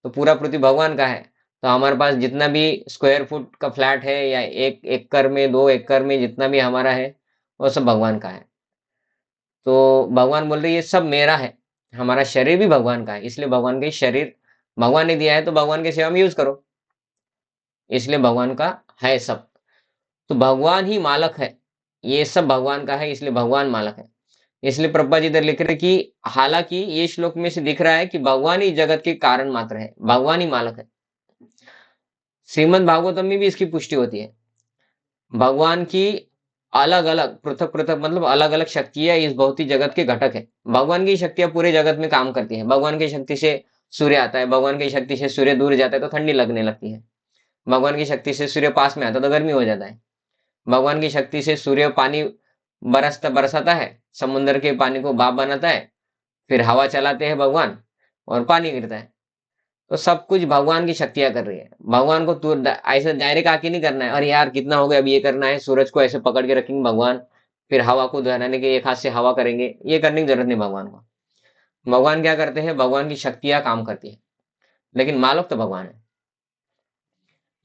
तो पूरा पृथ्वी भगवान का है। तो हमारे पास जितना भी स्क्वायर फुट का फ्लैट है, या 1 एकड़ में 2 एकड़ में जितना भी हमारा है, वो सब भगवान का है। तो भगवान बोल रहे ये सब मेरा है। हमारा शरीर भी भगवान का है, इसलिए भगवान के शरीर भगवान ने दिया है, तो भगवान की सेवा में यूज करो, इसलिए भगवान का है सब। तो भगवान ही मालक है, ये सब भगवान का है, इसलिए भगवान मालक है। इसलिए प्रभुपाद जी इधर लिख रहे कि हालांकि ये श्लोक में से दिख रहा है कि भगवान ही जगत के कारण मात्र है, भगवान ही मालक है। श्रीमद् भागवतम में भी इसकी पुष्टि होती है। भगवान की अलग अलग पृथक पृथक मतलब अलग अलग शक्तियां इस भौतिक जगत के घटक है। भगवान की शक्तियां पूरे जगत में काम करती है। भगवान की शक्ति से सूर्य आता है, भगवान की शक्ति से सूर्य दूर जाता है तो ठंडी लगने लगती है। भगवान की शक्ति से सूर्य पास में आता है तो गर्मी हो जाता है। भगवान की शक्ति से सूर्य पानी बरसाता है, समुद्र के पानी को भाप बनाता है, फिर हवा चलाते हैं भगवान और पानी गिरता है। तो सब कुछ भगवान की शक्तियां कर रही है। भगवान को ऐसे डायरेक्ट आके नहीं करना है, अरे यार कितना हो गया अब ये करना है, सूरज को ऐसे पकड़ के रखेंगे भगवान, फिर हवा को बनाने के एक हाथ से हवा करेंगे, ये करने की जरूरत नहीं भगवान को। भगवान क्या करते हैं, भगवान की शक्तियां काम करती है, लेकिन मालिक तो भगवान है।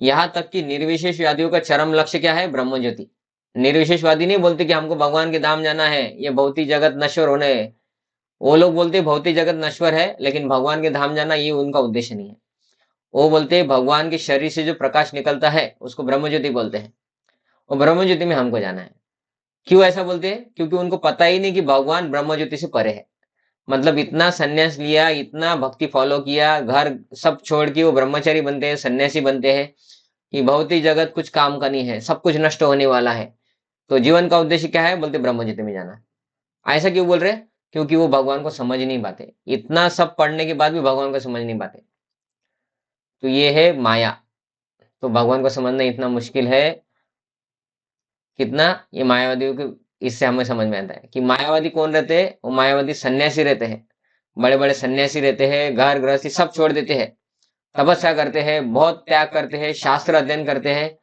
यहाँ तक कि निर्विशेषवादियों का चरम लक्ष्य क्या है, ब्रह्म ज्योति। निर्विशेषवादी नहीं बोलते कि हमको भगवान के धाम जाना है, ये भौतिक जगत नश्वर होने है। वो लोग बोलते भौतिक जगत नश्वर है, लेकिन भगवान के धाम जाना ये उनका उद्देश्य नहीं है। वो बोलते हैं भगवान के शरीर से जो प्रकाश निकलता है उसको ब्रह्म ज्योति बोलते हैं, और ब्रह्म ज्योति में हमको जाना है। क्यों ऐसा बोलते हैं, क्योंकि उनको पता ही नहीं कि भगवान ब्रह्म ज्योति से परे है। मतलब इतना सन्यास लिया, इतना भक्ति फॉलो किया, घर सब छोड़ के वो ब्रह्मचारी बनते हैं, सन्यासी बनते हैं, कि भौतिक जगत कुछ काम का नहीं है, सब कुछ नष्ट होने वाला है। तो जीवन का उद्देश्य क्या है, बोलते ब्रह्म ज्योति में जाना है। ऐसा क्यों बोल रहे हैं, क्योंकि वो भगवान को समझ नहीं पाते, इतना सब पढ़ने के बाद भी भगवान को समझ नहीं पाते। तो ये है माया। तो भगवान को समझना इतना मुश्किल है, कितना, ये मायावादियों के, इससे हमें समझ में आता है कि मायावादी कौन रहते हैं। वो मायावादी सन्यासी रहते हैं, बड़े बड़े सन्यासी रहते हैं, घर गृहस्थी सब छोड़ देते हैं, तपस्या करते हैं, बहुत त्याग करते हैं, शास्त्र अध्ययन करते हैं।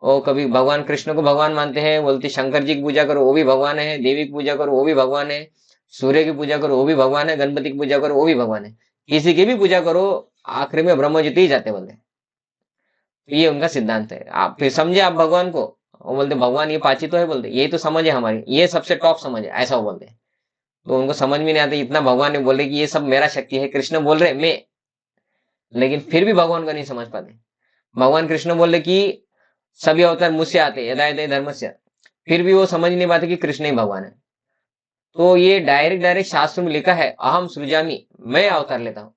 और कभी भगवान कृष्ण को भगवान मानते हैं, बोलते शंकर जी की पूजा करो वो भी भगवान है, देवी की पूजा करो वो भी भगवान है, सूर्य की पूजा करो वो भी भगवान है, गणपति की पूजा करो वो भी भगवान है, किसी की भी पूजा करो आखिर में ब्रह्म ज्योति ही जाते बोलते। तो ये उनका सिद्धांत है। आप फिर समझे आप भगवान को, वो बोलते भगवान ये पाची तो है, बोलते यही तो समझ है हमारी, ये सबसे टॉप समझ है, ऐसा वो बोलते। तो उनको समझ में नहीं आता, इतना भगवान ने बोले कि ये सब मेरा शक्ति है, कृष्ण बोल रहे मैं, लेकिन फिर भी भगवान का नहीं समझ पाते। भगवान कृष्ण बोल रहे कि सभी अवतार मुझसे आते यदा यदा धर्म से, फिर भी वो समझ नहीं पाते कि कृष्ण ही भगवान है। तो ये डायरेक्ट डायरेक्ट शास्त्र में लिखा है, अहम सृजामी, मैं अवतार लेता हूँ।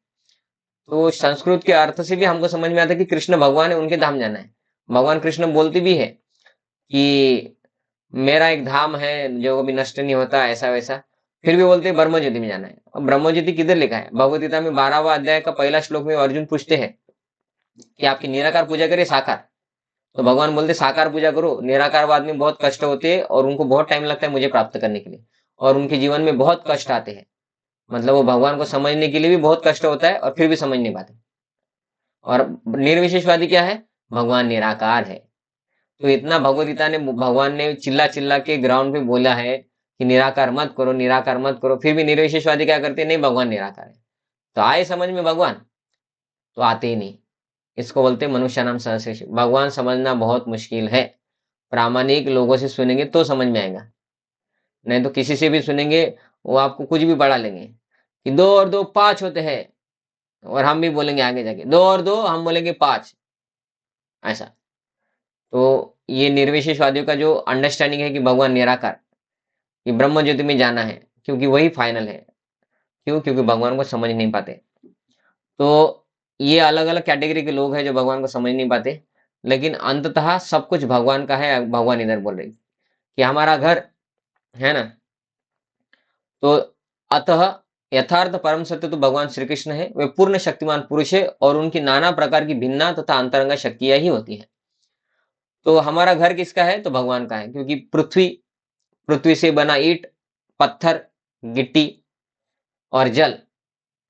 तो संस्कृत के अर्थ से भी हमको समझ में आता है कि कृष्ण भगवान है, उनके धाम जाना है। भगवान कृष्ण बोलते भी है कि मेरा एक धाम है जो कभी नष्ट नहीं होता, ऐसा वैसा। फिर भी बोलते हैं ब्रह्म ज्योति में जाना है। अब ब्रह्म ज्योति किधर लिखा है, भगवत गीता में 12वां अध्याय का पहला श्लोक में अर्जुन पूछते हैं कि आपकी निराकार पूजा करें साकार। तो भगवान बोलते साकार पूजा करो, निराकारवाद में बहुत कष्ट होते हैं और उनको बहुत टाइम लगता है मुझे प्राप्त करने के लिए, और उनके जीवन में बहुत कष्ट आते हैं। मतलब वो भगवान को समझने के लिए भी बहुत कष्ट होता है और फिर भी समझ नहीं पाते। और निर्विशेषवादी क्या है, भगवान निराकार है। तो इतना भगवत गीता ने भगवान ने चिल्ला चिल्ला के ग्राउंड पे बोला है कि निराकार मत करो, निराकार मत करो, फिर भी निर्विशेषवादी क्या करते हैं, नहीं भगवान निराकार है। तो आए समझ में भगवान, तो आते ही नहीं। इसको बोलते हैं मनुष्य नाम सहस्रेश। भगवान समझना बहुत मुश्किल है, प्रामाणिक लोगों से सुनेंगे तो समझ में आएगा, नहीं तो किसी से भी सुनेंगे वो आपको कुछ भी बढ़ा लेंगे कि 2 और 2 5 होते हैं, और हम भी बोलेंगे आगे जाके 2 और 2, हम बोलेंगे 5, ऐसा। तो ये निर्विशेषवादियों का जो अंडरस्टैंडिंग है कि भगवान निराकार, ये ब्रह्म ज्योति में जाना है, क्योंकि वही फाइनल है। क्यों, क्योंकि भगवान को समझ नहीं पाते। तो ये अलग अलग कैटेगरी के लोग हैं जो भगवान को समझ नहीं पाते, लेकिन अंततः सब कुछ भगवान का है। भगवान इधर बोल रहे कि हमारा घर है ना, तो अतः यथार्थ परम सत्य तो भगवान श्री कृष्ण है, वे पूर्ण शक्तिमान पुरुष है और उनकी नाना प्रकार की भिन्ना तथा अंतरंग शक्तियां ही होती है। तो हमारा घर किसका है, तो भगवान का है, क्योंकि पृथ्वी, पृथ्वी से बना ईंट, पत्थर, गिट्टी और जल,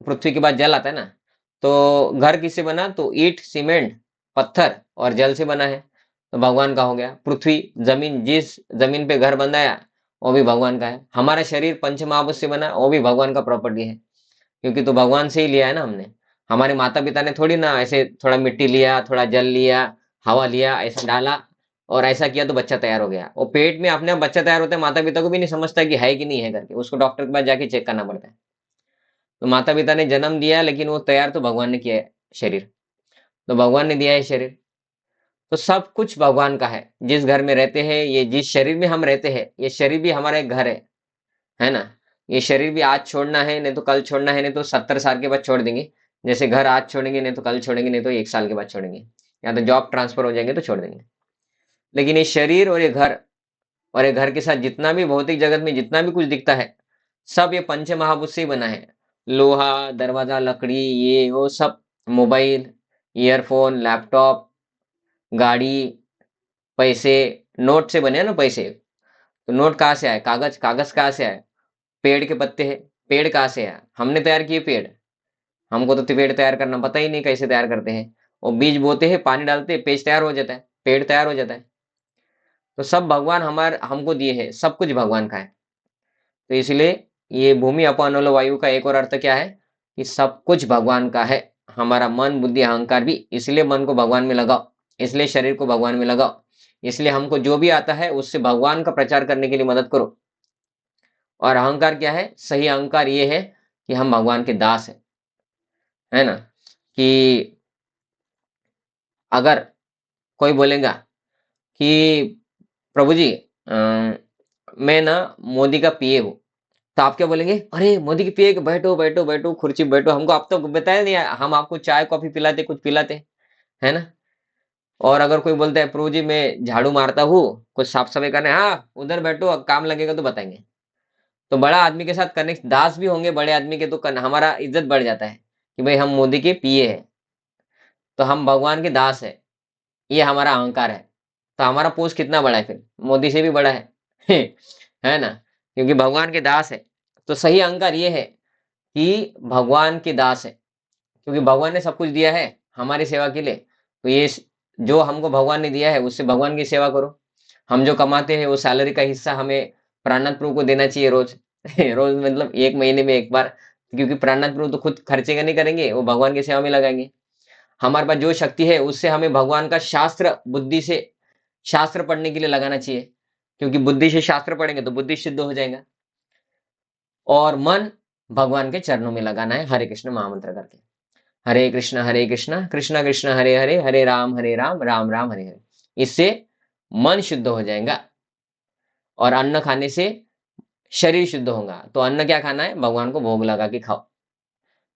पृथ्वी के बाद जल आता है ना। तो घर किससे बना, तो ईंट, सीमेंट, पत्थर और जल से बना है। तो भगवान का हो गया। पृथ्वी, जमीन, जिस जमीन पे घर बनाया वो भी भगवान का है। हमारा शरीर पंच महाभूत से बना, वो भी भगवान का प्रॉपर्टी है, क्योंकि तो भगवान से ही लिया है ना हमने। हमारे माता पिता ने थोड़ी ना ऐसे थोड़ा मिट्टी लिया, थोड़ा जल लिया, हवा लिया, ऐसा डाला और ऐसा किया तो बच्चा तैयार हो गया। वो पेट में अपने आप बच्चा तैयार होता है, माता पिता को भी नहीं समझता कि है कि नहीं है करके, उसको डॉक्टर के पास जाके चेक करना पड़ता है। तो माता पिता ने जन्म दिया, लेकिन वो तैयार तो भगवान ने किया है शरीर, तो भगवान ने दिया है शरीर। तो सब कुछ भगवान का है। जिस घर में रहते हैं, ये जिस शरीर में हम रहते हैं, ये शरीर भी हमारा एक घर है ना। ये शरीर भी आज छोड़ना है, नहीं तो कल छोड़ना है, नहीं तो 70 साल के बाद छोड़ देंगे। जैसे घर आज छोड़ेंगे, नहीं तो कल छोड़ेंगे, नहीं तो 1 साल के बाद छोड़ेंगे, या तो जॉब ट्रांसफर हो जाएंगे तो छोड़ देंगे। लेकिन ये शरीर और ये घर, और ये घर के साथ जितना भी भौतिक जगत में जितना भी कुछ दिखता है, सब ये पंच महाभूत से ही बना है। लोहा, दरवाजा, लकड़ी, ये वो सब, मोबाइल, ईयरफोन, लैपटॉप, गाड़ी, पैसे, नोट से बने हैं ना पैसे। तो नोट कहाँ से आए, कागज, कागज कहाँ से आए, पेड़ के पत्ते हैं, पेड़ कहाँ से आया, हमने तैयार किए पेड़। हमको तो पेड़ तैयार करना पता ही नहीं कैसे तैयार करते हैं। वो बीज बोते हैं, पानी डालते हैं, पेड़ तैयार हो जाता है, पेड़ तैयार हो जाता है। तो सब भगवान हमको दिए हैं, सब कुछ भगवान का है। तो इसलिए ये भूमि अप अनल वायु का एक और अर्थ क्या है कि सब कुछ भगवान का है। हमारा मन बुद्धि अहंकार भी, इसलिए मन को भगवान में लगाओ, इसलिए शरीर को भगवान में लगाओ, इसलिए हमको जो भी आता है उससे भगवान का प्रचार करने के लिए मदद करो। और अहंकार क्या है? सही अहंकार ये है कि हम भगवान के दास है ना। कि अगर कोई बोलेगा कि प्रभु जी मैं ना मोदी का पीए हूँ, तो आप क्या बोलेंगे? अरे मोदी की पीए, बैठो बैठो बैठो कुर्सी बैठो, हमको आप तो बताया नहीं, हम आपको चाय कॉफी पिलाते, कुछ पिलाते, है ना। और अगर कोई बोलता है प्रभु जी मैं झाड़ू मारता हूँ, कुछ साफ सफाई करने, हाँ उधर बैठो काम लगेगा तो बताएंगे। तो बड़ा आदमी के साथ करने दास भी होंगे बड़े आदमी के, तो हमारा इज्जत बढ़ जाता है कि भाई हम मोदी के पीए हैं, तो हम भगवान के दास है, ये हमारा अहंकार है। तो हमारा पोस्ट कितना बड़ा है फिर? मोदी से भी बड़ा है है ना, क्योंकि भगवान के दास है। तो सही अहंकार ये है कि भगवान के दास है, क्योंकि भगवान ने सब कुछ दिया है हमारी सेवा के लिए। तो ये जो हमको भगवान ने दिया है उससे भगवान की सेवा करो। हम जो कमाते हैं वो सैलरी का हिस्सा हमें प्राणनाथ प्रभु को देना चाहिए रोज रोज मतलब 1 महीने में एक बार, क्योंकि प्राणनाथ प्रभु तो खुद खर्चे का नहीं करेंगे, वो भगवान की सेवा में लगाएंगे। हमारे पास जो शक्ति है उससे हमें भगवान का शास्त्र बुद्धि से शास्त्र पढ़ने के लिए लगाना चाहिए, क्योंकि बुद्धि से शास्त्र पढ़ेंगे तो बुद्धि सिद्ध हो जाएगा। और मन भगवान के चरणों में लगाना है हरे कृष्ण महामंत्र करके। हरे कृष्ण कृष्ण कृष्ण हरे हरे, हरे राम राम राम हरे हरे। इससे मन शुद्ध हो जाएगा। और अन्न खाने से शरीर शुद्ध होगा। तो अन्न क्या खाना है? भगवान को भोग लगा के खाओ।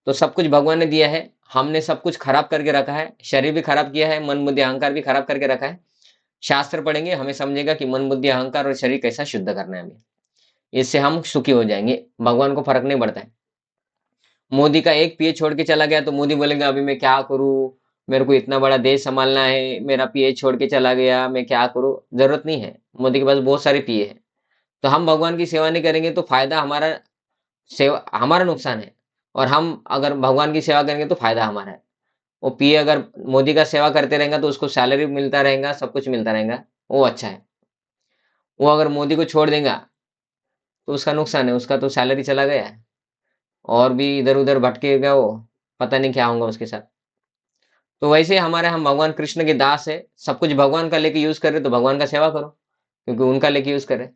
तो सब कुछ भगवान ने दिया है, हमने सब कुछ खराब करके रखा है, शरीर भी खराब किया है, मन बुद्धि अहंकार भी खराब करके रखा है। शास्त्र पढ़ेंगे हमें समझेगा कि मन बुद्धि अहंकार और शरीर कैसा शुद्ध करना है हमें। इससे हम सुखी हो जाएंगे, भगवान को फर्क नहीं पड़ता है। मोदी का एक पीए छोड़ के चला गया तो मोदी बोलेगा अभी मैं क्या करूं, मेरे को इतना बड़ा देश संभालना है, मेरा पीए छोड़ के चला गया, मैं क्या करूं। जरूरत नहीं है, मोदी के पास बहुत सारे पीए हैं। तो हम भगवान की सेवा नहीं करेंगे तो फायदा हमारा, सेवा हमारा नुकसान है। और हम अगर भगवान की सेवा करेंगे तो फायदा हमारा है। वो पीए अगर मोदी का सेवा करते रहेगा तो उसको सैलरी मिलता रहेगा, सब कुछ मिलता रहेगा, वो अच्छा है। वो अगर मोदी को छोड़ देगा तो उसका नुकसान है, उसका तो सैलरी चला गया है और भी इधर उधर भटकेगा वो, पता नहीं क्या होगा उसके साथ। तो वैसे हमारे हम भगवान कृष्ण के दास है, सब कुछ भगवान का लेके यूज कर रहे तो भगवान का सेवा करो, क्योंकि उनका लेके यूज कर रहे।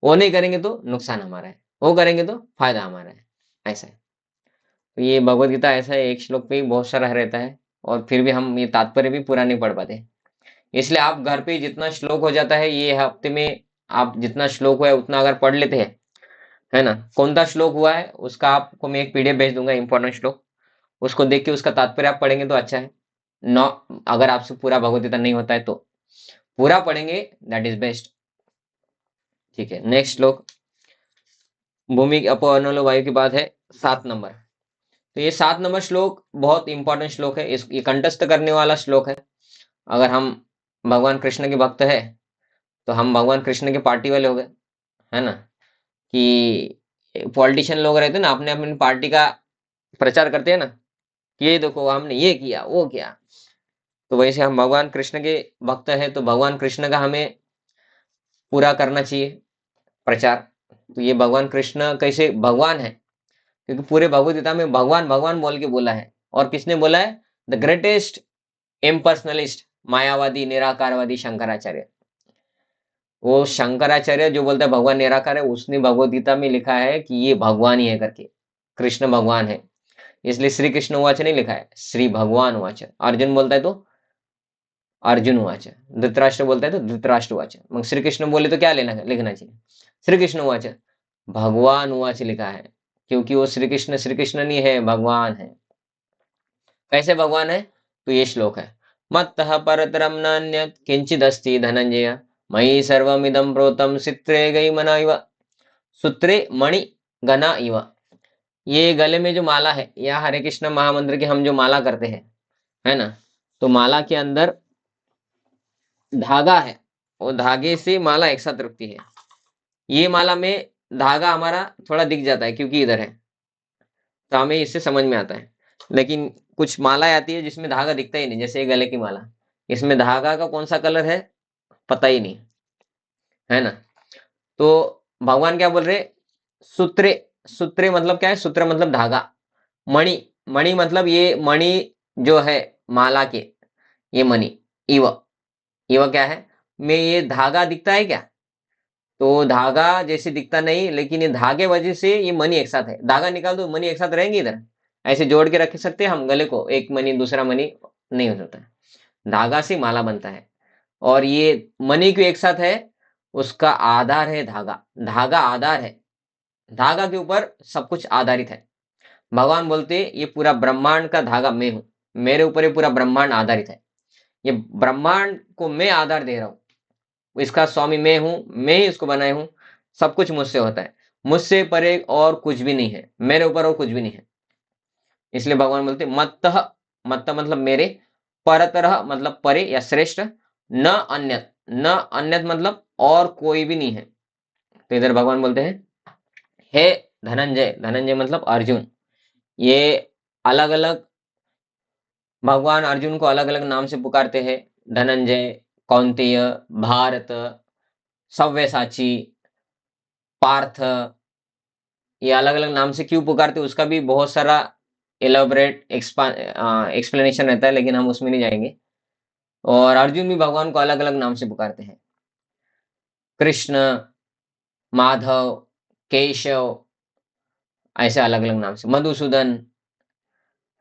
वो नहीं करेंगे तो नुकसान हमारा है, वो करेंगे तो फायदा हमारा है। ऐसा है। तो ये भगवत गीता ऐसा है, एक श्लोक पे ही बहुत सारा रहता है, और फिर भी हम ये तात्पर्य भी पूरा नहीं पढ़ पाते। इसलिए आप घर पे जितना श्लोक हो जाता है ये हफ्ते में, आप जितना श्लोक हुआ है उतना अगर पढ़ लेते हैं, है ना, कौन सा श्लोक हुआ है उसका आपको मैं एक पीडीएफ भेज दूंगा, इंपॉर्टेंट श्लोक, उसको देख के उसका तात्पर्य आप पढ़ेंगे तो अच्छा है। नौ, अगर आपसे पूरा भगवत गीता नहीं होता है तो पूरा पढ़ेंगे, दैट इज बेस्ट। ठीक है, नेक्स्ट श्लोक, भूमि अपो अनलो वायु की बात है 7 नंबर। तो ये 7 नंबर श्लोक बहुत इंपॉर्टेंट श्लोक है, इस ये कंठस्थ करने वाला श्लोक है। अगर हम भगवान कृष्ण के भक्त है तो हम भगवान कृष्ण के पार्टी वाले हो गए, है ना। कि पॉलिटिशियन लोग रहते हैं ना, अपने अपनी पार्टी का प्रचार करते हैं ना, कि ये देखो हमने ये किया वो किया। तो वैसे हम भगवान कृष्ण के भक्त हैं तो भगवान कृष्ण का हमें पूरा करना चाहिए प्रचार। तो ये भगवान कृष्ण कैसे भगवान है, क्योंकि पूरे भगवत गीता में भगवान भगवान बोल के बोला है। और किसने बोला है? द ग्रेटेस्ट इम्पर्सनलिस्ट, मायावादी निराकारवादी शंकराचार्य। वो शंकराचार्य जो बोलता है भगवान निराकार है, उसने भगवत गीता में लिखा है कि ये भगवान ही है करके, कृष्ण भगवान है। इसलिए श्री कृष्ण उवाच नहीं लिखा है, श्री भगवान उवाच। अर्जुन बोलता है तो अर्जुन उवाच, धृतराष्ट्र बोलता है तो धृतराष्ट्र उवाच। मग श्री कृष्ण बोले तो क्या लिखना चाहिए? श्री कृष्ण उवाच, भगवान उवाच लिखा है, क्योंकि वो श्री कृष्ण नहीं है, भगवान है। कैसे भगवान है? तो ये श्लोक है, मत्तः परतरम नान्यत् किंचिदस्ति धनंजय, मयि सर्वमिदं प्रोतं सित्रे गई मना इव, सूत्रे मणि गना इव। ये गले में जो माला है, या हरे कृष्ण महामंत्र की हम जो माला करते हैं, है ना, तो माला के अंदर धागा है, वो धागे से माला एक साथ रुकती है। ये माला में धागा हमारा थोड़ा दिख जाता है क्योंकि इधर है, तो हमें इससे समझ में आता है। लेकिन कुछ मालाएं आती है जिसमें धागा दिखता ही नहीं, जैसे ये गले की माला, इसमें धागा का कौन सा कलर है पता ही नहीं, है ना। तो भगवान क्या बोल रहे, सूत्रे, सूत्रे मतलब क्या है, सूत्र मतलब धागा, मणि, मणि मतलब ये मणि जो है माला के, ये मणि, इव, इव क्या है, में ये धागा दिखता है क्या, तो धागा जैसे दिखता नहीं, लेकिन ये धागे वजह से ये मणि एक साथ है, धागा निकाल दो मणि एक साथ रहेंगे इधर, ऐसे जोड़ के रख सकते हैं हम गले को, एक मणि दूसरा मणि, नहीं हो सकता है, धागा से माला बनता है। और ये मणि क्यों एक साथ है, उसका आधार है धागा, धागा आधार है, धागा के ऊपर सब कुछ आधारित है। भगवान बोलते ये पूरा ब्रह्मांड का धागा मैं हूं, मेरे ऊपर ये पूरा ब्रह्मांड आधारित है, ये ब्रह्मांड को मैं आधार दे रहा हूं, इसका स्वामी मैं हूं, मैं ही इसको बनाया हूं, सब कुछ मुझसे होता है, मुझसे परे और कुछ भी नहीं है, मेरे ऊपर और कुछ भी नहीं है। इसलिए भगवान बोलते मत्तः, मत्त मतलब मेरे, परतरः मतलब परे या श्रेष्ठ, न अन्यत, न अन्यत मतलब और कोई भी नहीं है। तो इधर भगवान बोलते हैं हे धनंजय, धनंजय मतलब अर्जुन, ये अलग अलग, भगवान अर्जुन को अलग अलग नाम से पुकारते हैं, धनंजय, कौंतेय, भारत, सव्यसाची, पार्थ, ये अलग अलग नाम से क्यों पुकारते हैं उसका भी बहुत सारा एलोबरेट एक्सप्लेनेशन रहता है, लेकिन हम उसमें नहीं जाएंगे। और अर्जुन भी भगवान को अलग अलग नाम से पुकारते हैं, कृष्ण, माधव, केशव, ऐसे अलग अलग नाम से, मधुसूदन,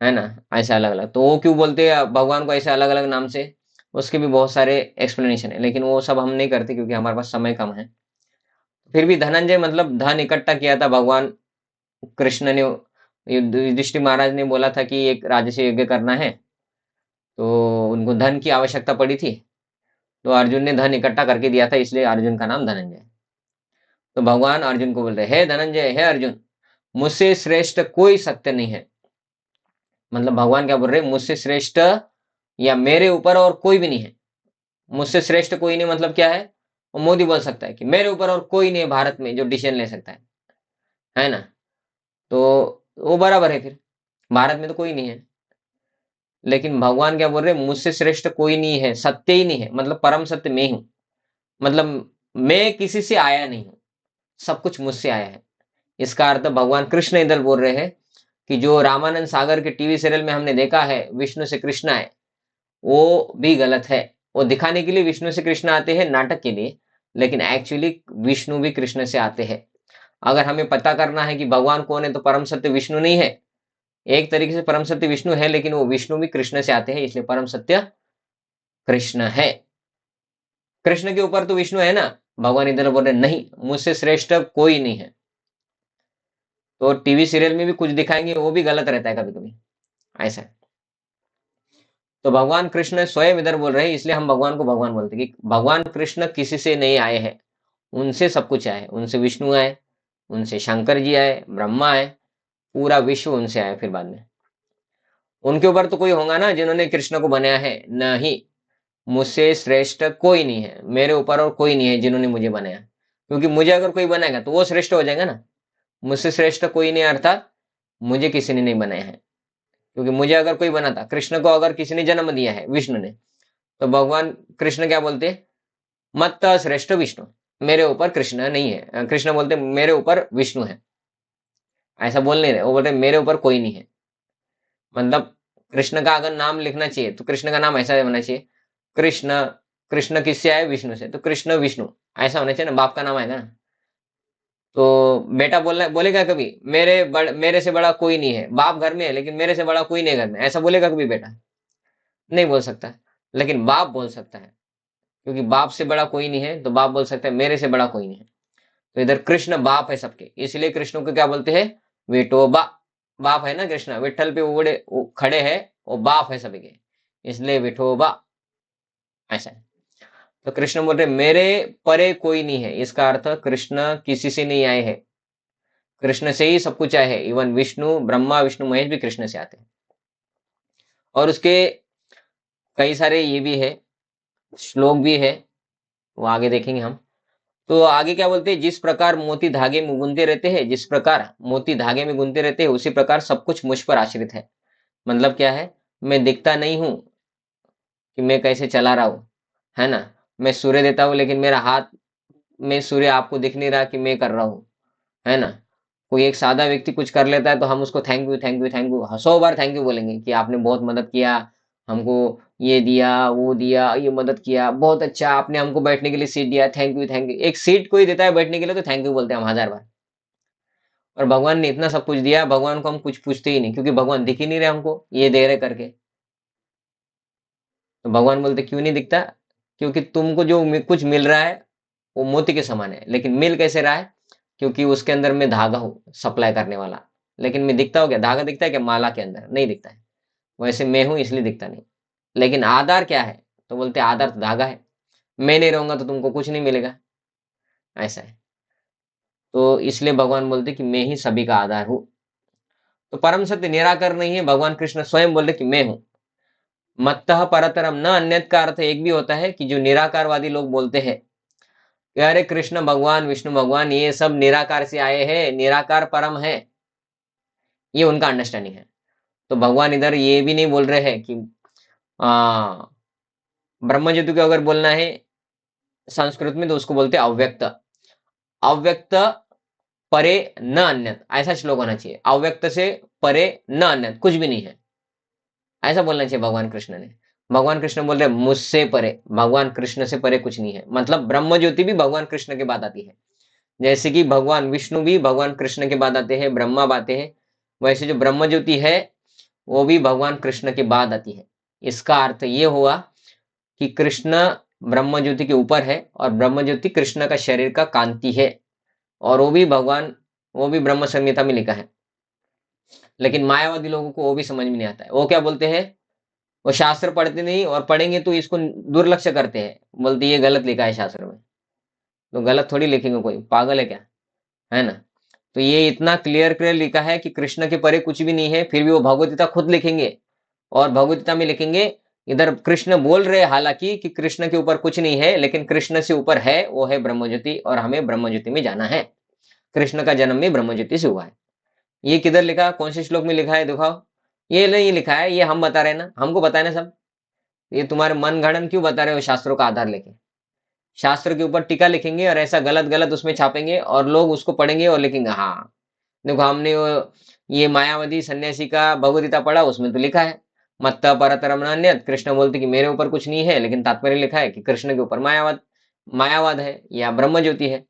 है ना, ऐसे अलग अलग। तो वो क्यों बोलते हैं भगवान को ऐसे अलग अलग नाम से, उसके भी बहुत सारे एक्सप्लेनेशन है, लेकिन वो सब हम नहीं करते क्योंकि हमारे पास समय कम है। फिर भी धनंजय मतलब धन इकट्ठा किया था भगवान कृष्ण ने, युधिष्ठिर महाराज ने बोला था कि एक राजसी यज्ञ करना है, तो उनको धन की आवश्यकता पड़ी थी, तो अर्जुन ने धन इकट्ठा करके दिया था, इसलिए अर्जुन का नाम धनंजय। तो भगवान अर्जुन को बोल रहे हे धनंजय, हे अर्जुन, मुझसे श्रेष्ठ कोई सत्य नहीं है। मतलब भगवान क्या बोल रहे, मुझसे श्रेष्ठ या मेरे ऊपर और कोई भी नहीं है। मुझसे श्रेष्ठ कोई नहीं मतलब क्या है, वो मोदी बोल सकता है कि मेरे ऊपर और कोई नहीं है भारत में जो डिसीजन ले सकता है ना, तो वो बराबर है, फिर भारत में तो कोई नहीं है। लेकिन भगवान क्या बोल रहे, मुझसे श्रेष्ठ कोई नहीं है, सत्य ही नहीं है, मतलब परम सत्य मैं हूं, मतलब मैं किसी से आया नहीं हूं, सब कुछ मुझसे आया है। इसका अर्थ भगवान कृष्ण इधर बोल रहे हैं कि जो रामानंद सागर के टीवी सीरियल में हमने देखा है विष्णु से कृष्ण आए, वो भी गलत है। वो दिखाने के लिए विष्णु से कृष्ण आते हैं नाटक के लिए, लेकिन एक्चुअली विष्णु भी कृष्ण से आते हैं। अगर हमें पता करना है कि भगवान कौन है, तो परम सत्य विष्णु नहीं है, एक तरीके से परम सत्य विष्णु है, लेकिन वो विष्णु भी कृष्ण से आते हैं, इसलिए परम सत्य कृष्ण है। कृष्ण के ऊपर तो विष्णु है ना, भगवान इधर बोल रहे नहीं, मुझसे श्रेष्ठ कोई नहीं है। तो टीवी सीरियल में भी कुछ दिखाएंगे, वो भी गलत रहता है कभी कभी, ऐसा है। तो भगवान कृष्ण स्वयं इधर बोल रहे हैं, इसलिए हम भगवान को भगवान बोलते हैं कि भगवान कृष्ण किसी से नहीं आए हैं, उनसे सब कुछ आए, उनसे विष्णु आए, उनसे शंकर जी आए, ब्रह्मा आए, पूरा विश्व उनसे आया। फिर बाद में उनके ऊपर तो कोई होगा ना जिन्होंने कृष्ण को बनाया है, नहीं, मुझसे श्रेष्ठ कोई नहीं है, मेरे ऊपर और कोई नहीं है जिन्होंने मुझे बनाया, क्योंकि मुझे अगर कोई बनाएगा तो वो श्रेष्ठ हो जाएगा ना। मुझसे श्रेष्ठ कोई नहीं अर्थात मुझे किसी ने नहीं बनाया है, क्योंकि मुझे अगर कोई बना था, कृष्ण को अगर किसी ने जन्म दिया है विष्णु ने, तो भगवान कृष्ण क्या बोलते, मत श्रेष्ठ विष्णु, मेरे ऊपर कृष्ण नहीं है, कृष्ण बोलते मेरे ऊपर विष्णु है, ऐसा बोल नहीं रहे, वो बोलते मेरे ऊपर कोई नहीं है। मतलब कृष्ण का अगर नाम लिखना चाहिए तो कृष्ण का नाम ऐसा होना चाहिए, कृष्ण, कृष्ण किससे आए, विष्णु से, तो कृष्ण विष्णु ऐसा होना चाहिए ना, बाप का नाम आएगा ना। तो बेटा बोलना बोलेगा कभी मेरे से बड़ा कोई नहीं है, बाप घर में है लेकिन मेरे से बड़ा कोई नहीं है घर में, ऐसा बोलेगा कभी बेटा, नहीं बोल सकता। लेकिन बाप बोल सकता है, क्योंकि बाप से बड़ा कोई नहीं है, तो बाप बोल सकता है मेरे से बड़ा कोई नहीं है। तो इधर कृष्ण बाप है सबके, इसलिए कृष्ण को क्या बोलते हैं, विठोबा, बाप है ना कृष्ण, विठल पे वो खड़े हैं, वो बाप है सभी के, इसलिए विठोबा, ऐसा है। तो कृष्ण बोल रहे मेरे परे कोई नहीं है, इसका अर्थ कृष्ण किसी से नहीं आए हैं, कृष्ण से ही सब कुछ आए हैं, इवन विष्णु, ब्रह्मा विष्णु महेश भी कृष्ण से आते हैं। और उसके कई सारे ये भी है, श्लोक भी है, वो आगे देखेंगे हम। तो आगे क्या बोलते हैं, जिस प्रकार मोती धागे में गुंथे रहते हैं, जिस प्रकार मोती धागे में गुंथे रहते हैं, उसी प्रकार सब कुछ मुझ पर आश्रित है। मतलब क्या है, मैं दिखता नहीं हूं कि मैं कैसे चला रहा हूं, है ना, मैं सूर्य देता हूं लेकिन मेरा हाथ में सूर्य आपको दिख नहीं रहा कि मैं कर रहा हूँ, है ना? कोई एक सादा व्यक्ति कुछ कर लेता है तो हम उसको thank you, thank you, thank you 100 bar thank you बोलेंगे कि आपने बहुत मदद किया, हमको ये दिया, वो दिया, ये मदद किया, बहुत अच्छा आपने हमको बैठने के लिए सीट दिया, थैंक यू, थैंक यू। एक सीट कोई देता है बैठने के लिए तो थैंक यू बोलते हैं हम 1000 बार। और भगवान ने इतना सब कुछ दिया, भगवान को हम कुछ पूछते ही नहीं क्योंकि भगवान दिख ही नहीं रहे हमको, ये दे रहे करके। तो भगवान बोलते क्यों नहीं दिखता? क्योंकि तुमको जो कुछ मिल रहा है वो मोती के समान है, लेकिन मिल कैसे रहा है? क्योंकि उसके अंदर मैं धागा हूँ सप्लाई करने वाला। लेकिन मैं दिखता हूँ क्या? धागा दिखता है क्या माला के अंदर? नहीं दिखता है। वैसे मैं हूं इसलिए दिखता नहीं। लेकिन आधार क्या है? तो बोलते आधार तो धागा है। मैं नहीं रहूंगा तो तुमको कुछ नहीं मिलेगा। ऐसा है। तो इसलिए भगवान बोलते कि मैं ही सभी का आधार हूँ। तो परम सत्य निराकार नहीं है, भगवान कृष्ण स्वयं बोले कि मैं हूं। मत्तः परतरम न अन्यत का अर्थ एक भी होता है कि जो निराकारवादी लोग बोलते हैं कि अरे कृष्ण भगवान विष्णु भगवान ये सब निराकार से आए हैं, निराकार परम है, ये उनका अंडरस्टैंडिंग है। तो भगवान इधर ये भी नहीं बोल रहे हैं कि आ, ब्रह्म ज्योति को अगर बोलना है संस्कृत में तो उसको बोलते हैं अव्यक्त। अव्यक्त परे न अन्यत, ऐसा श्लोक होना चाहिए। अव्यक्त से परे न अन्यत, कुछ भी नहीं है, ऐसा बोलना चाहिए भगवान कृष्ण ने। भगवान कृष्ण बोल रहे मुझसे परे, भगवान कृष्ण से परे कुछ नहीं है। मतलब ब्रह्म ज्योति भी भगवान कृष्ण के बाद आती है, जैसे कि भगवान विष्णु भी भगवान कृष्ण के बाद आते हैं, ब्रह्मा आते हैं, वैसे जो ब्रह्म ज्योति है वो भी भगवान कृष्ण के बाद आती है। इसका अर्थ ये हुआ कि कृष्ण ब्रह्म ज्योति के ऊपर है और ब्रह्म ज्योति कृष्ण का शरीर का कांति है, और वो भी भगवान, वो भी ब्रह्म संहिता में लिखा है। लेकिन मायावादी लोगों को वो भी समझ में नहीं आता है। वो क्या बोलते हैं? वो शास्त्र पढ़ते नहीं और पढ़ेंगे तो इसको दुर्लक्ष्य करते हैं, बोलते ये गलत लिखा है शास्त्र में। तो गलत थोड़ी लिखेंगे, कोई पागल है क्या? है ना? तो ये इतना क्लियर क्लियर लिखा है कि कृष्ण के परे कुछ भी नहीं है, फिर भी वो भगवत गीता खुद लिखेंगे और भगवत गीता में लिखेंगे इधर कृष्ण बोल रहे हैं हालांकि कि कृष्ण के ऊपर कुछ नहीं है, लेकिन कृष्ण से ऊपर है, वो है ब्रह्मज्योति और हमें ब्रह्मज्योति में जाना है। कृष्ण का जन्म भी ब्रह्मज्योति से हुआ है। ये किधर लिखा? कौन से श्लोक में लिखा है दिखाओ। ये नहीं लिखा है, ये हम बता रहे हैं ना, हमको पता है ना सब। ये तुम्हारे मन गढ़ंत क्यों बता रहे हो शास्त्रों का आधार लेके? शास्त्र के ऊपर टीका लिखेंगे और ऐसा गलत गलत उसमें छापेंगे और लोग उसको पढ़ेंगे और लिखेंगे हाँ देखो हमने वो ये मायावती सन्यासी का भगवद गीता पढ़ा, उसमें तो लिखा है मत्ता परतरम नान्यत, कृष्ण बोलते कि मेरे ऊपर कुछ नहीं है, लेकिन तात्पर्य लिखा है कि कृष्ण के ऊपर मायावाद, मायावाद है या ब्रह्म ज्योति है।